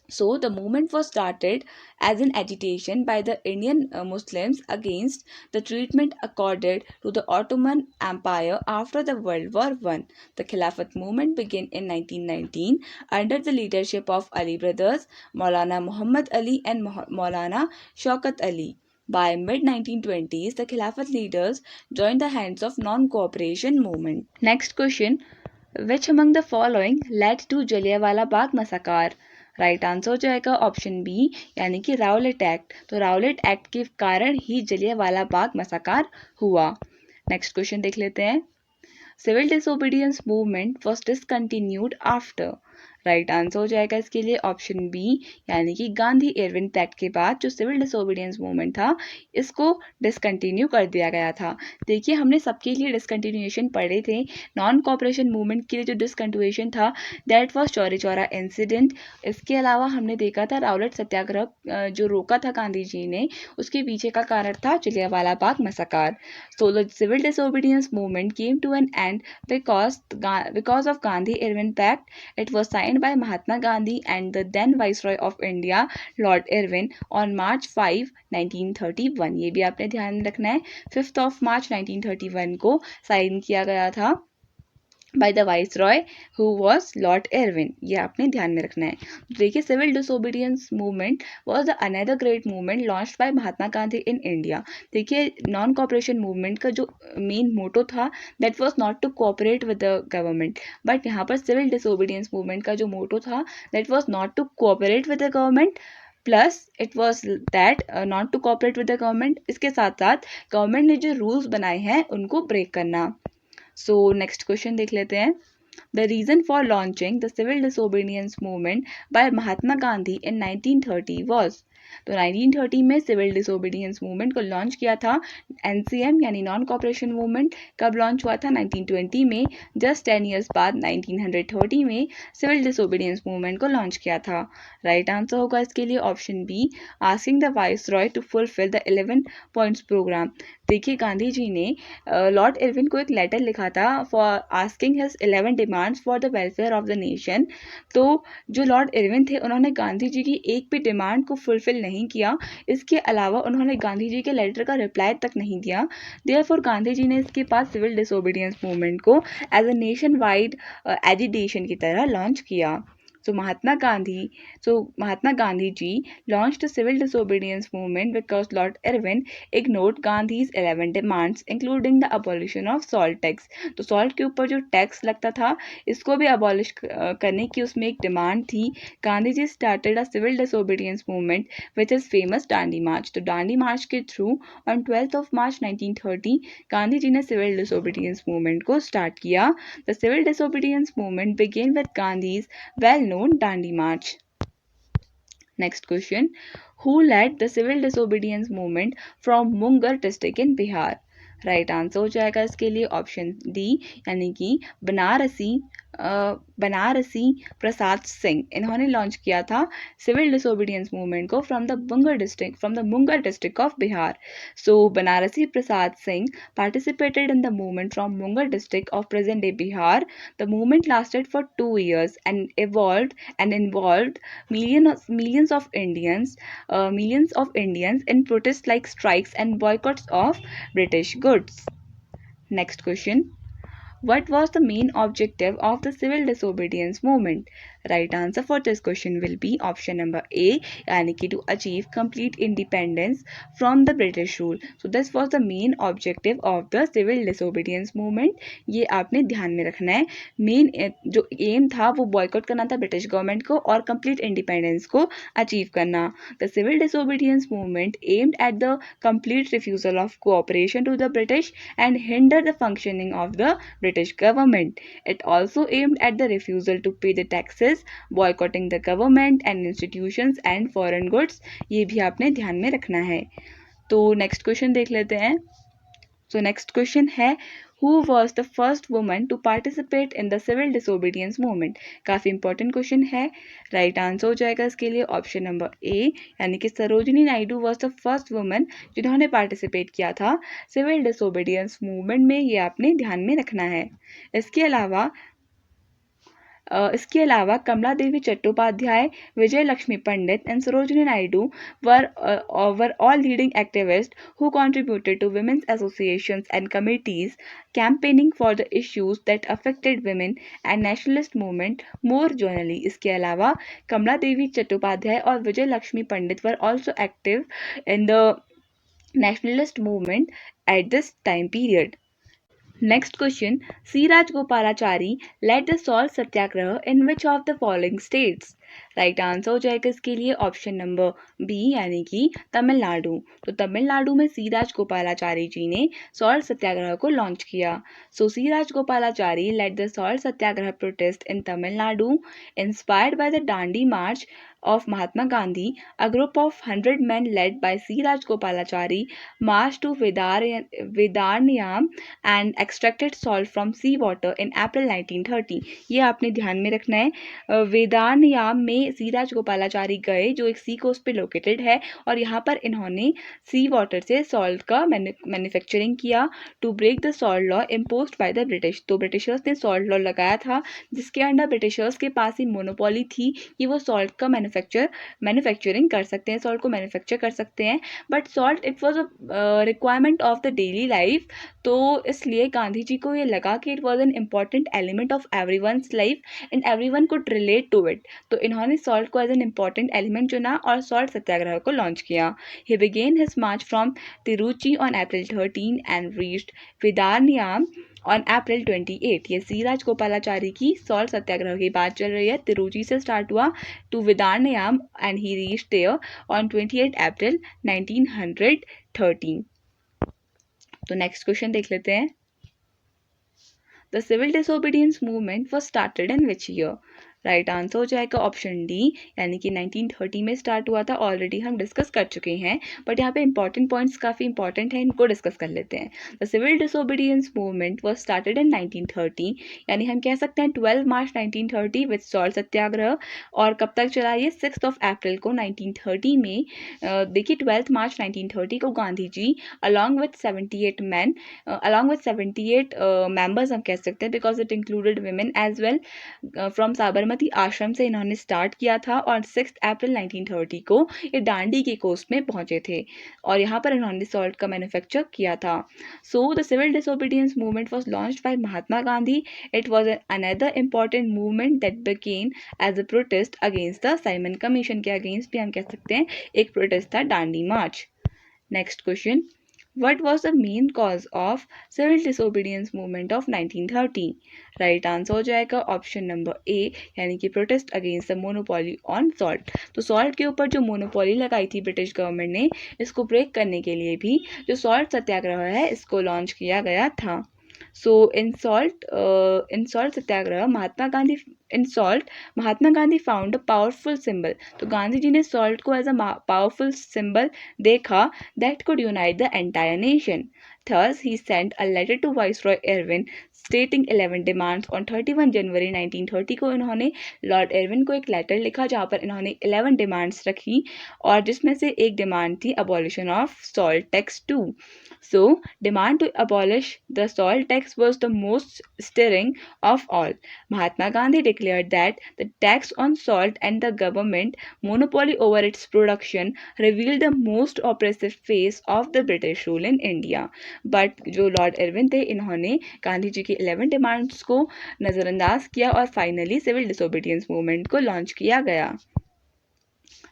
So the movement was started as an agitation by the Indian Muslims against the treatment accorded to the Ottoman Empire after the World War I. The Khilafat movement began in 1919 under the leadership of Ali brothers, Maulana Muhammad Ali and Maulana Shaukat Ali. By mid-1920s, the Khilafat leaders joined the hands of non-cooperation movement. Next question. Which among the following led to Jallianwala Bagh massacre? Right answer हो जाएगा option B यानी कि Rowlatt act. तो Rowlatt act के कारण ही जलियांवाला बाग मसाकार हुआ. Next question देख लेते हैं. Civil disobedience movement was discontinued after? Right answer हो जाएगा इसके लिए ऑप्शन बी यानी कि गांधी इरविन पैक्ट के बाद जो सिविल डिसोबीडियंस मूवमेंट था इसको डिसकंटिन्यू कर दिया गया था. देखिए हमने सबके लिए डिसकंटिन्यूएशन पढ़े थे. नॉन कॉपरेशन मूवमेंट के लिए जो डिसकंटिन्यूएशन था that was Chauri Chaura incident. इसके अलावा हमने देखा था राउलेट सत्याग्रह जो रोका था गांधी जी ने, उसके पीछे का कारण था Jallianwala Bagh massacre. So the civil disobedience movement came to an end because of Gandhi Irwin Pact. It was signed by Mahatma Gandhi and the then Viceroy of India, Lord Irwin, on March 5, 1931. ये भी आपने ध्यान में रखना है. 5th of March 1931 को sign किया गया था by the Viceroy who was Lord Irwin. ये आपने ध्यान में रखना है. देखिए civil disobedience movement was the another great movement launched by Mahatma Gandhi in India. देखिए नॉन कॉपरेशन मूवमेंट का जो मेन मोटो था that was not to cooperate with the government, but यहाँ पर सिविल डिसोबीडियंस मूवमेंट का जो मोटो था that was not to cooperate with the government plus it was that not to cooperate with the government. इसके साथ साथ government ने जो रूल्स बनाए हैं उनको ब्रेक करना. सो नेक्स्ट क्वेश्चन देख लेते हैं. The reason for launching the civil disobedience movement by Mahatma Gandhi in 1930 was? तो 1930 में सिविल डिसोबीडियंस मूवमेंट को लॉन्च किया था. एनसीएम यानी नॉन कॉपरेशन मूवमेंट कब लॉन्च हुआ था? 1920 में. जस्ट 10 ईयर्स बाद 1930 में सिविल डिसोबीडियंस मूवमेंट को लॉन्च किया था. राइट आंसर होगा इसके लिए option B, asking the viceroy to fulfil the 11 points programme. देखिए गांधी जी ने लॉर्ड इरविन को एक लेटर लिखा था for asking his 11 demands for the welfare of the nation. तो जो लॉर्ड इरविन थे उन्होंने गांधी जी की एक भी डिमांड को फुलफिल नहीं किया. इसके अलावा उन्होंने गांधी जी के लेटर का रिप्लाई तक नहीं दिया. देयरफॉर गांधी जी ने इसके बाद सिविल डिसोबीडियंस मूवमेंट को as a nation wide agitation की तरह लॉन्च किया. So Mahatma Gandhi ji launched the civil disobedience movement because Lord Irwin ignored Gandhi's 11 demands, including the abolition of salt tax. तो salt के ऊपर जो tax लगता था इसको भी abolish करने की उसमें एक डिमांड थी. गांधी जी started a civil disobedience movement which is famous Dandi March. तो डांडी मार्च के through on 12th of March 1930 Gandhi ji ने civil disobedience movement को start किया. The civil disobedience movement began with Gandhi's well-known Dandi March. Next question. Who led the civil disobedience movement from Mungar district in Bihar? Right answer हो जाएगा इसके लिए option D यानी कि बनारसी प्रसाद सिंह. इन्होंने launch किया था सिविल डिसोबीडियंस मूवमेंट को from the Munger district of Bihar. So Banarasi Prasad Singh participated in the movement from Mungar district of present day Bihar. The movement lasted for 2 years and involved millions of Indians in protests like strikes and boycotts of British goods. Next question. What was the main objective of the civil disobedience movement? Right answer for this question will be option number A, यानी कि to achieve complete independence from the British rule. So this was the main objective of the civil disobedience movement. ये आपने ध्यान में रखना है. Main जो M था वो बॉयकॉट करना था ब्रिटिश गवर्नमेंट को और कंप्लीट इंडिपेंडेंस को अचीव करना. The civil disobedience movement aimed at the complete refusal of cooperation to the British and hinder the functioning of the British government. It also aimed at the refusal to pay the taxes, boycotting the government and institutions and foreign goods. ये भी आपने ध्यान में रखना है. तो next question देख लेते हैं. So next question है, who was the first woman to participate in the civil disobedience movement? काफ़ी इंपॉर्टेंट क्वेश्चन है. राइट आंसर हो जाएगा इसके लिए ऑप्शन नंबर ए, यानी कि Sarojini Naidu was the first woman जिन्होंने पार्टिसिपेट किया था सिविल डिसोबीडियंस मूवमेंट में. ये आपने ध्यान में रखना है. इसके अलावा कमला देवी चट्टोपाध्याय, विजय लक्ष्मी पंडित and Sarojini Naidu were all leading activists who contributed to women's associations and committees campaigning for the issues that affected women and nationalist movement more generally. इसके अलावा कमला देवी चट्टोपाध्याय और विजय लक्ष्मी पंडित were also active in the nationalist movement at this time period. Next question, C. Rajagopalachari led the salt satyagraha in which of the following states? Right answer हो जाएगा इसके लिए option number B, यानी कि तमिलनाडु. तो तमिलनाडु में सी राजगोपालाचारी जी ने सॉल्ट सत्याग्रह को लॉन्च किया. So C Rajagopalachari led the salt Satyagraha protest in Tamil Nadu inspired by the Dandi march of Mahatma Gandhi. A group of 100 men led by C. Rajagopalachari marched to Vedaranyam and extracted salt from sea water in April 1930. ये आपने ध्यान में रखना है. वेदारण्याम में सी राजगोपालाचारी गए जो एक सी कोस्ट पे लोकेटेड है और यहाँ पर इन्होंने सी वाटर से सॉल्ट का मैन्युफैक्चरिंग किया to break the salt law imposed by the British. तो ब्रिटिशर्स ने सॉल्ट लॉ लगाया था जिसके अंडर ब्रिटिशर्स के पास ही मोनोपोली थी कि वो सॉल्ट का मैन्युफैक्चरिंग कर सकते हैं, सॉल्ट को मैन्युफैक्चर कर सकते हैं. But salt it was a requirement of the daily life. तो इसलिए गांधी जी को ये लगा कि it was an important element of every one's life and every one could relate to it. तो इन्होंने सॉल्ट को एज एन इम्पॉर्टेंट एलिमेंट चुना और सॉल्ट सत्याग्रह को लॉन्च किया. He began his march from Tiruchi on April 13 and reached Vedaranyam on April 28. ये सी राजगोपालाचारी की salt सत्याग्रह की बात चल रही है. तिरुचि से स्टार्ट हुआ to Vedaranyam and he reached there on 28 April 1913. तो नेक्स्ट क्वेश्चन देख लेते हैं. The civil disobedience movement was started in which year? Right answer हो जाएगा ऑप्शन डी, यानी कि 1930 में स्टार्ट हुआ था. ऑलरेडी हम डिस्कस कर चुके हैं बट यहाँ पे इंपॉर्टेंट पॉइंट्स काफ़ी इंपॉर्टेंट हैं, इनको डिस्कस कर लेते हैं. The civil disobedience movement was started in 1930, यानी हम कह सकते हैं 12 मार्च 1930 विद सॉल्ट सत्याग्रह. और कब तक चला ये? 6 अप्रैल को 1930 में. देखिए 12 मार्च 1930 को Gandhi ji along with 78 members हम कह सकते हैं because it included women as well from Sabarmati Ashram से इन्होंने स्टार्ट किया था और 6 अप्रैल 1930 को ये दांडी के कोस्ट में पहुंचे थे और यहाँ पर इन्होंने सॉल्ट का मैन्युफैक्चर किया था. So the civil disobedience movement was launched by Mahatma Gandhi. It was another important movement that began as a protest against the Simon Commission के अगेंस्ट भी हम कह सकते हैं एक प्रोटेस्ट था Dandi march. Next question, What was the main cause of civil disobedience movement of 1930? Right answer हो जाएगा ऑप्शन नंबर ए, यानी कि protest against the monopoly on salt. तो सॉल्ट के ऊपर जो मोनोपोली लगाई थी ब्रिटिश गवर्नमेंट ने, इसको ब्रेक करने के लिए भी जो सॉल्ट सत्याग्रह है इसको लॉन्च किया गया था. So in salt Satyagraha Mahatma Gandhi found a powerful symbol. तो गांधी जी ने सॉल्ट को एज अ पावरफुल सिंबल देखा that could unite the entire nation. Thus, he sent a letter to Viceroy Irwin stating 11 demands on 31 जनवरी 1930 को इन्होंने लॉर्ड इरविन को एक letter लिखा जहाँ पर इन्होंने 11 डिमांड्स रखी और जिसमें से एक डिमांड थी abolition of salt tax too. So, demand to abolish the salt tax was the most stirring of all. Mahatma Gandhi declared that the tax on salt and the government monopoly over its production revealed the most oppressive phase of the British rule in India. But जो Lord Irwin थे, इन्होंने गांधी जी की 11 demands को नज़रअंदाज किया और finally civil disobedience movement को launch किया गया.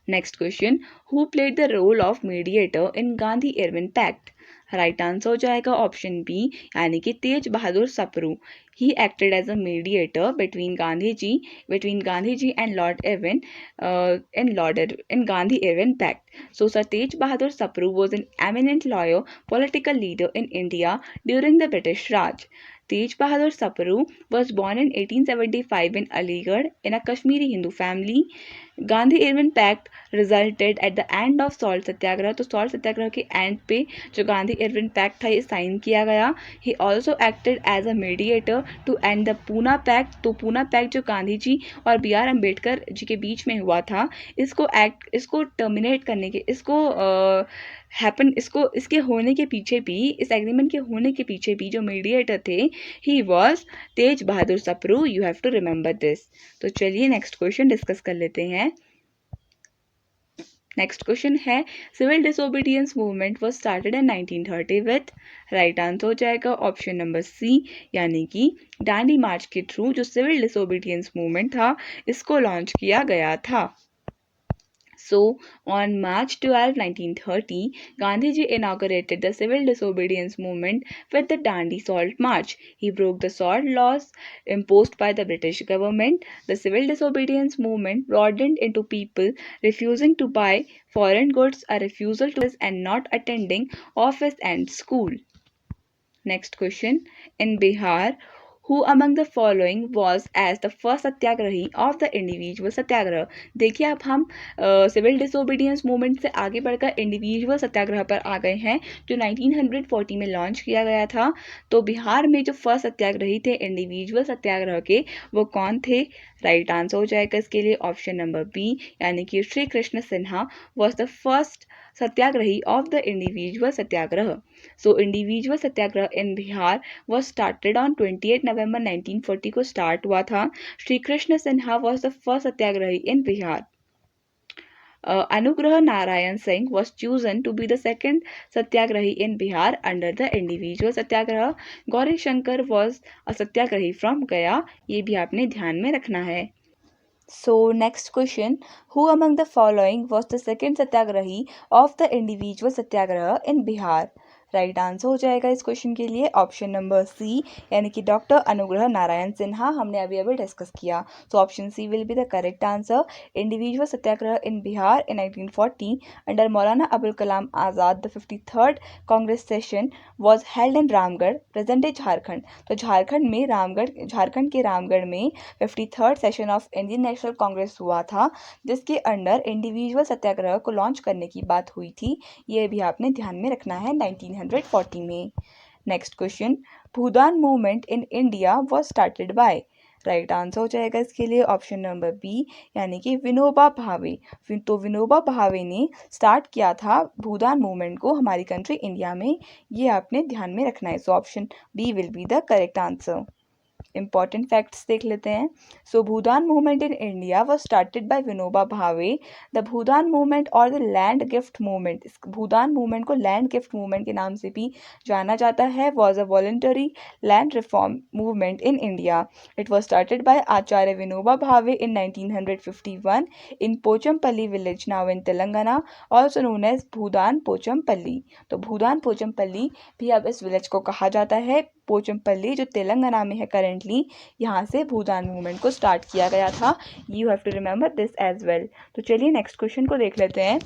Next question, who played the role of mediator in Gandhi Irwin pact? Right answer हो जाएगा ऑप्शन बी, यानी कि Tej Bahadur Sapru. He acted as a mediator between Gandhiji and Lord Irwin in Gandhi Irwin Pact. So Sir Tej Bahadur Sapru was an eminent lawyer, political leader in India during the British Raj. Tej Bahadur Sapru was born in 1875 in Aligarh in a Kashmiri Hindu family. Gandhi Irwin pact resulted at the end of salt Satyagraha. तो salt सत्याग्रह के and पे जो Gandhi Irwin pact था ये sign किया गया. He also acted as a mediator to end the Poona pact. तो Poona pact जो गांधी जी और बी आर अम्बेडकर जी के बीच में हुआ था, इसको टर्मिनेट करने के इसके होने के पीछे भी, इस एग्रीमेंट के होने के पीछे भी जो मीडिएटर थे, he was Tej Bahadur Sapru. You have to remember this. तो चलिए नेक्स्ट क्वेश्चन डिस्कस कर लेते हैं. नेक्स्ट क्वेश्चन है, civil disobedience movement was started in 1930 with. Right answer हो जाएगा ऑप्शन नंबर सी, यानी कि डांडी मार्च के थ्रू जो सिविल डिसोबीडियंस मूवमेंट था, इसको लॉन्च किया गया था. So, on March 12, 1930, Gandhiji inaugurated the civil disobedience movement with the Dandi Salt March. He broke the salt laws imposed by the British government. The civil disobedience movement broadened into people refusing to buy foreign goods, a refusal to and not attending office and school. Next question. In Bihar, who among the following was as the first Satyagrahi of the individual सत्याग्रह? देखिए अब हम civil disobedience movement से आगे बढ़कर individual सत्याग्रह पर आ गए हैं जो 1940 में लॉन्च किया गया था. तो बिहार में जो फर्स्ट सत्याग्रही थे इंडिविजुअल सत्याग्रह के, वो कौन थे? राइट आंसर हो जाएगा इसके लिए ऑप्शन नंबर बी, यानी कि Shri Krishna Sinha was the first satyagrahi of the individual Satyagraha. So individual Satyagraha in Bihar was started on 28 November 1940 को स्टार्ट हुआ था. Shri Krishna Sinha was the first satyagrahi in Bihar. Anugrah Narayan Singh was chosen to be the second satyagrahi in Bihar under the individual satyagraha. Gauri Shankar was a satyagrahi from Gaya. ये भी आपने ध्यान में रखना है. So next question, who among the following was the second satyagrahi of the individual satyagraha in Bihar? Right answer हो जाएगा इस क्वेश्चन के लिए ऑप्शन नंबर सी, यानी कि डॉक्टर अनुग्रह नारायण सिन्हा. हमने अभी डिस्कस किया. So option C will be the correct answer. Individual Satyagraha in Bihar in 1940 under Maulana Abul Kalam Azad. The 53rd Congress session was held in Ramgarh present Jharkhand. तो झारखंड के रामगढ़ में 53rd session of Indian National Congress हुआ था, जिसके अंडर इंडिविजुअल सत्याग्रह को लॉन्च करने की बात हुई थी. ये भी आपने ध्यान में रखना है 1940 में. Next question, Bhoodan movement in India was started bye. Right answer हो जाएगा इसके लिए ऑप्शन नंबर बी, यानी कि विनोबा भावे. तो विनोबा भावे ने स्टार्ट किया था भूदान मूवमेंट को हमारी कंट्री इंडिया में. ये आपने ध्यान में रखना है. So option B will be the correct answer. Important facts देख लेते हैं. So Bhoodan movement in India was started by Vinoba Bhave. The Bhoodan movement और द लैंड गिफ्ट मूवमेंट, इस भूदान मूवमेंट को लैंड गिफ्ट मूवमेंट के नाम से भी जाना जाता है, was a voluntary land reform movement in India. It was started by Acharya Vinoba Bhave in 1951 in Pochampally village now in Telangana, also known as भूदान पोचमपल्ली. तो भूदान पोचमपल्ली भी अब इस विलेज को कहा जाता है. पोचमपल्ली जो तेलंगाना में है करेंटली, यहाँ से भूदान मूवमेंट को स्टार्ट किया गया था. You have to remember this as well. तो चलिए नेक्स्ट क्वेश्चन को देख लेते हैं.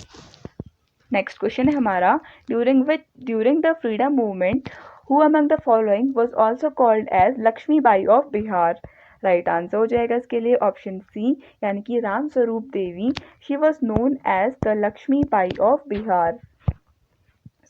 नेक्स्ट क्वेश्चन है हमारा, during the freedom movement who among the following was also called as Lakshmibai of Bihar. Right answer हो जाएगा इसके लिए ऑप्शन सी, यानी कि Ram Swaroop Devi. She was known as the Laxmibai of Bihar.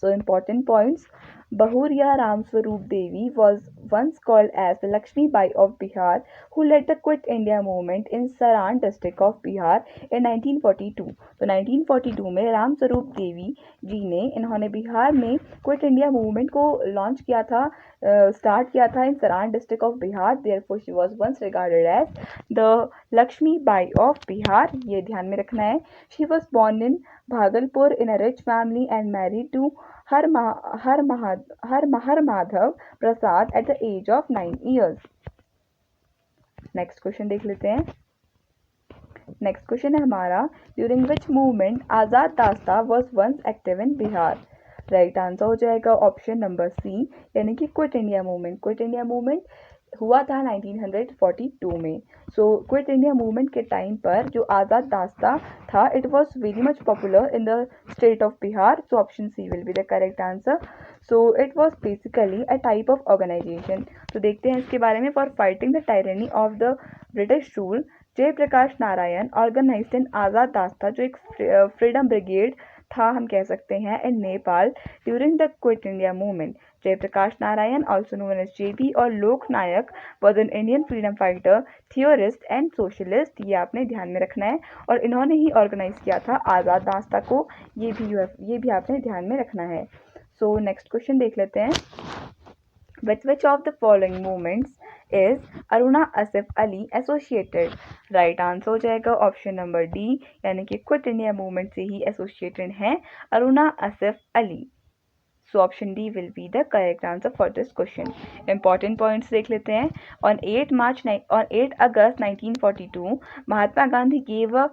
So important points, Bahuria Ram Swaroop Devi was once called as the Lakshmi Bai of Bihar, who led the Quit India movement in Saran district of Bihar in 1942. तो 1942 में राम स्वरूप देवी जी ने इन्होंने बिहार में quit India movement को launch किया था, start किया था in Saran district of Bihar. Therefore she was once regarded as the Lakshmi Bai of Bihar. ये ध्यान में रखना है. She was born in Bhagalpur in a rich family and married to Har Madhav Prasad at the age of 9 years. Next question देख लेते हैं. Next question है हमारा, during which movement Azad Dasta was once active in Bihar. Right answer हो जाएगा option number C, यानी कि Quit India movement. क्विट इंडिया मूवमेंट हुआ था 1942 में. सो क्विट इंडिया मूवमेंट के टाइम पर जो आज़ाद दास्ता था, it was very much popular in the state of Bihar. So option C will be the correct answer. So it was basically a type of organization. तो देखते हैं इसके बारे में. For fighting the tyranny of the British rule, Jayaprakash Narayan organised in Azad Dasta, जो एक freedom brigade था हम कह सकते हैं, in Nepal during the quit India movement. Jayaprakash Narayan, also known as JP, और Lok Nayak was an Indian freedom fighter, theorist and socialist. ये आपने ध्यान में रखना है. और इन्होंने ही ऑर्गेनाइज किया था आज़ाद दास्ता को. ये भी आपने ध्यान में रखना है. सो नेक्स्ट क्वेश्चन देख लेते हैं. With which of the following movements is Aruna Asif Ali associated. Right answer हो जाएगा ऑप्शन नंबर डी, यानी कि क्विट इंडिया मूवमेंट से ही एसोसिएटेड हैं Aruna Asif Ali. So option D will be the correct answer for this question. Important points देख लेते हैं. On 8 August 1942 Mahatma Gandhi gave a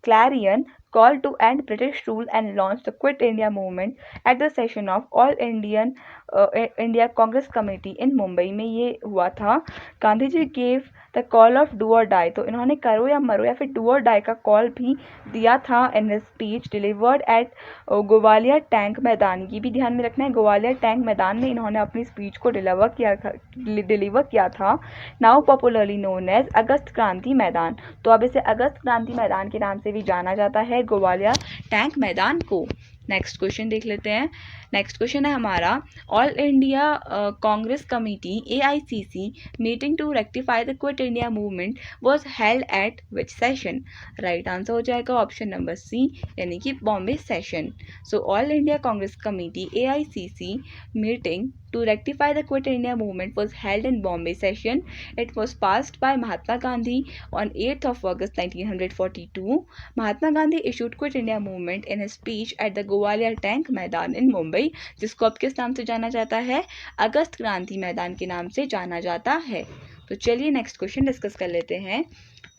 clarion call to end British rule and launched the Quit India movement at the session of All India Congress Committee in Mumbai में ये हुआ था. गांधी जी gave the call of do or die. तो इन्होंने करो या मरो या फिर do or die का कॉल भी दिया था in his speech delivered at Gwalior tank मैदान. ये भी ध्यान में रखना है, ग्वालियर टैंक मैदान में इन्होंने अपनी स्पीच को डिलीवर किया था. नाउ पॉपुलरली नोन एज अगस्त क्रांति मैदान. तो अब इसे अगस्त क्रांति मैदान के नाम से भी जाना जाता है, ग्वालियर टैंक मैदान को. नेक्स्ट क्वेश्चन देख लेते हैं. नेक्स्ट क्वेश्चन है हमारा, all India Congress committee AICC meeting to rectify the quit India movement was held at which session. Right answer हो जाएगा ऑप्शन नंबर सी, यानी कि Bombay session. So all India Congress committee AICC meeting to rectify the Quit India movement was held in Bombay session. It was passed by Mahatma Gandhi on 8th of August 1942. Mahatma Gandhi issued Quit India movement in his speech at the Gwalior Tank Maidan in Mumbai, जिसको अब किस नाम से जाना जाता है, अगस्त क्रांति मैदान के नाम से जाना जाता है. तो चलिए नेक्स्ट क्वेश्चन डिस्कस कर लेते हैं.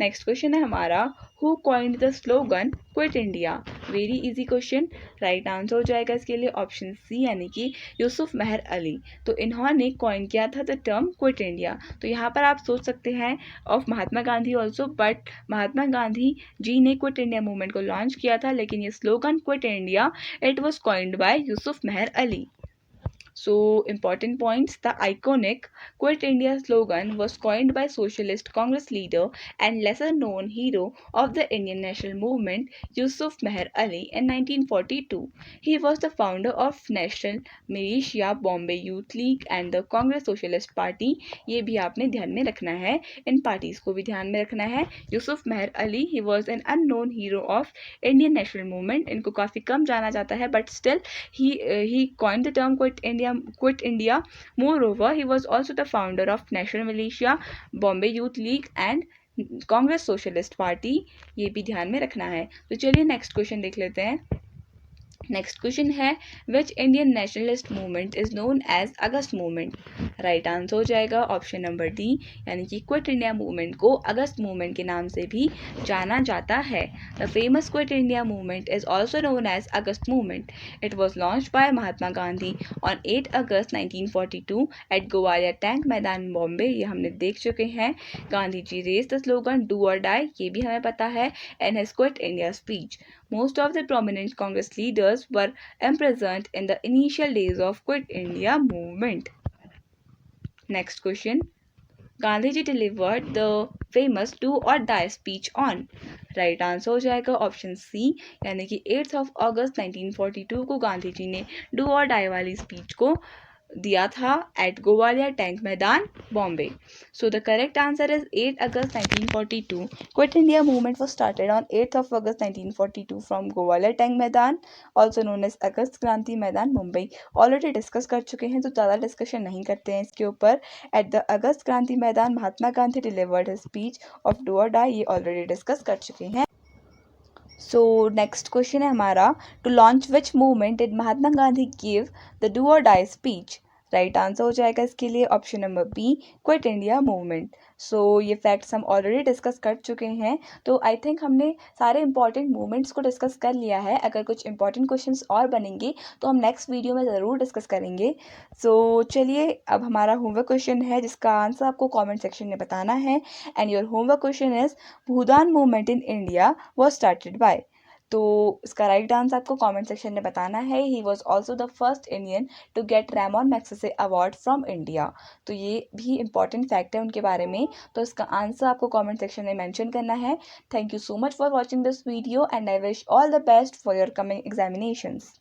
नेक्स्ट क्वेश्चन है हमारा, who coined the slogan quit India. Very easy question. Right answer हो जाएगा इसके लिए ऑप्शन सी, यानी कि यूसुफ मेहर अली. तो इन्होंने कॉइन किया था द टर्म क्विट इंडिया. तो यहाँ पर आप सोच सकते हैं of Mahatma Gandhi also, but Mahatma Gandhi ji ने क्विट इंडिया मूवमेंट को लॉन्च किया था, लेकिन ये slogan quit India it was coined by Yusuf Meher Ali. So important points, the iconic Quit India slogan was coined by Socialist Congress leader and lesser known hero of the Indian national movement, Yusuf Meher Ali, in 1942. He was the founder of National Militia, Bombay Youth League and the Congress Socialist Party. ये भी आपने ध्यान में रखना है, इन parties को भी ध्यान में रखना है. Yusuf Meher Ali, he was an unknown hero of Indian national movement. इनको काफ़ी कम जाना जाता है, but still he coined the term Quit India. Moreover, he was also the founder of National Militia, Bombay Youth League and Congress socialist party. ये भी ध्यान में रखना है. तो चलिए नेक्स्ट क्वेश्चन देख लेते हैं. नेक्स्ट क्वेश्चन है, which Indian nationalist movement is known as August movement. Right answer हो जाएगा ऑप्शन नंबर डी, यानी कि क्विट इंडिया मूवमेंट को अगस्त मूवमेंट के नाम से भी जाना जाता है. The famous quit India movement is also known as August movement. It was launch by Mahatma Gandhi on 8 August 1942 at Gwalior tank maidan Bombay. ये हमने देख चुके हैं. Gandhi ji raise the slogan do or die, ये भी हमें पता है, in his quit India speech. Most of the prominent Congress leaders were imprisoned in the initial days of Quit India movement. Next question. Gandhiji delivered the famous Do or Die speech on. Right answer हो जाएगा option C, यानी कि 8th of August 1942 को गांधी जी ने do or die वाली speech को दिया था eight Gowalia tank maidan, Bombay. So the correct answer is 8 August 1942. Quit India movement was started on 8th of August 1942 from Gowalia tank मैदान, also known as अगस्त क्रांति मैदान, मुंबई। ऑलरेडी डिस्कस कर चुके हैं तो ज़्यादा डिस्कशन नहीं करते हैं इसके ऊपर। At the August Kranti Maidan Mahatma Gandhi delivered his speech of do or die, ये ऑलरेडी डिस्कस कर चुके हैं। सो नेक्स्ट क्वेश्चन है हमारा, to launch which movement did Mahatma Gandhi give the do or die speech? Right answer हो जाएगा इसके लिए option number B, quit India movement. So ये फैक्ट्स हम ऑलरेडी डिस्कस कर चुके हैं, तो आई थिंक हमने सारे इंपॉर्टेंट मूवमेंट्स को डिस्कस कर लिया है। अगर कुछ इंपॉर्टेंट क्वेश्चंस और बनेंगे तो हम नेक्स्ट वीडियो में ज़रूर डिस्कस करेंगे। सो चलिए, अब हमारा होमवर्क क्वेश्चन है जिसका आंसर आपको कॉमेंट सेक्शन में बताना है। And your homework question is, Bhoodan movement in India was started by. तो इसका राइट आंसर आपको कमेंट सेक्शन में बताना है। He was also the first Indian to get Ramon Magsaysay award from India. तो ये भी इंपॉर्टेंट फैक्ट है उनके बारे में, तो इसका आंसर आपको कमेंट सेक्शन में मेंशन करना है। Thank you so much for watching this video and I wish all the best for your coming examinations.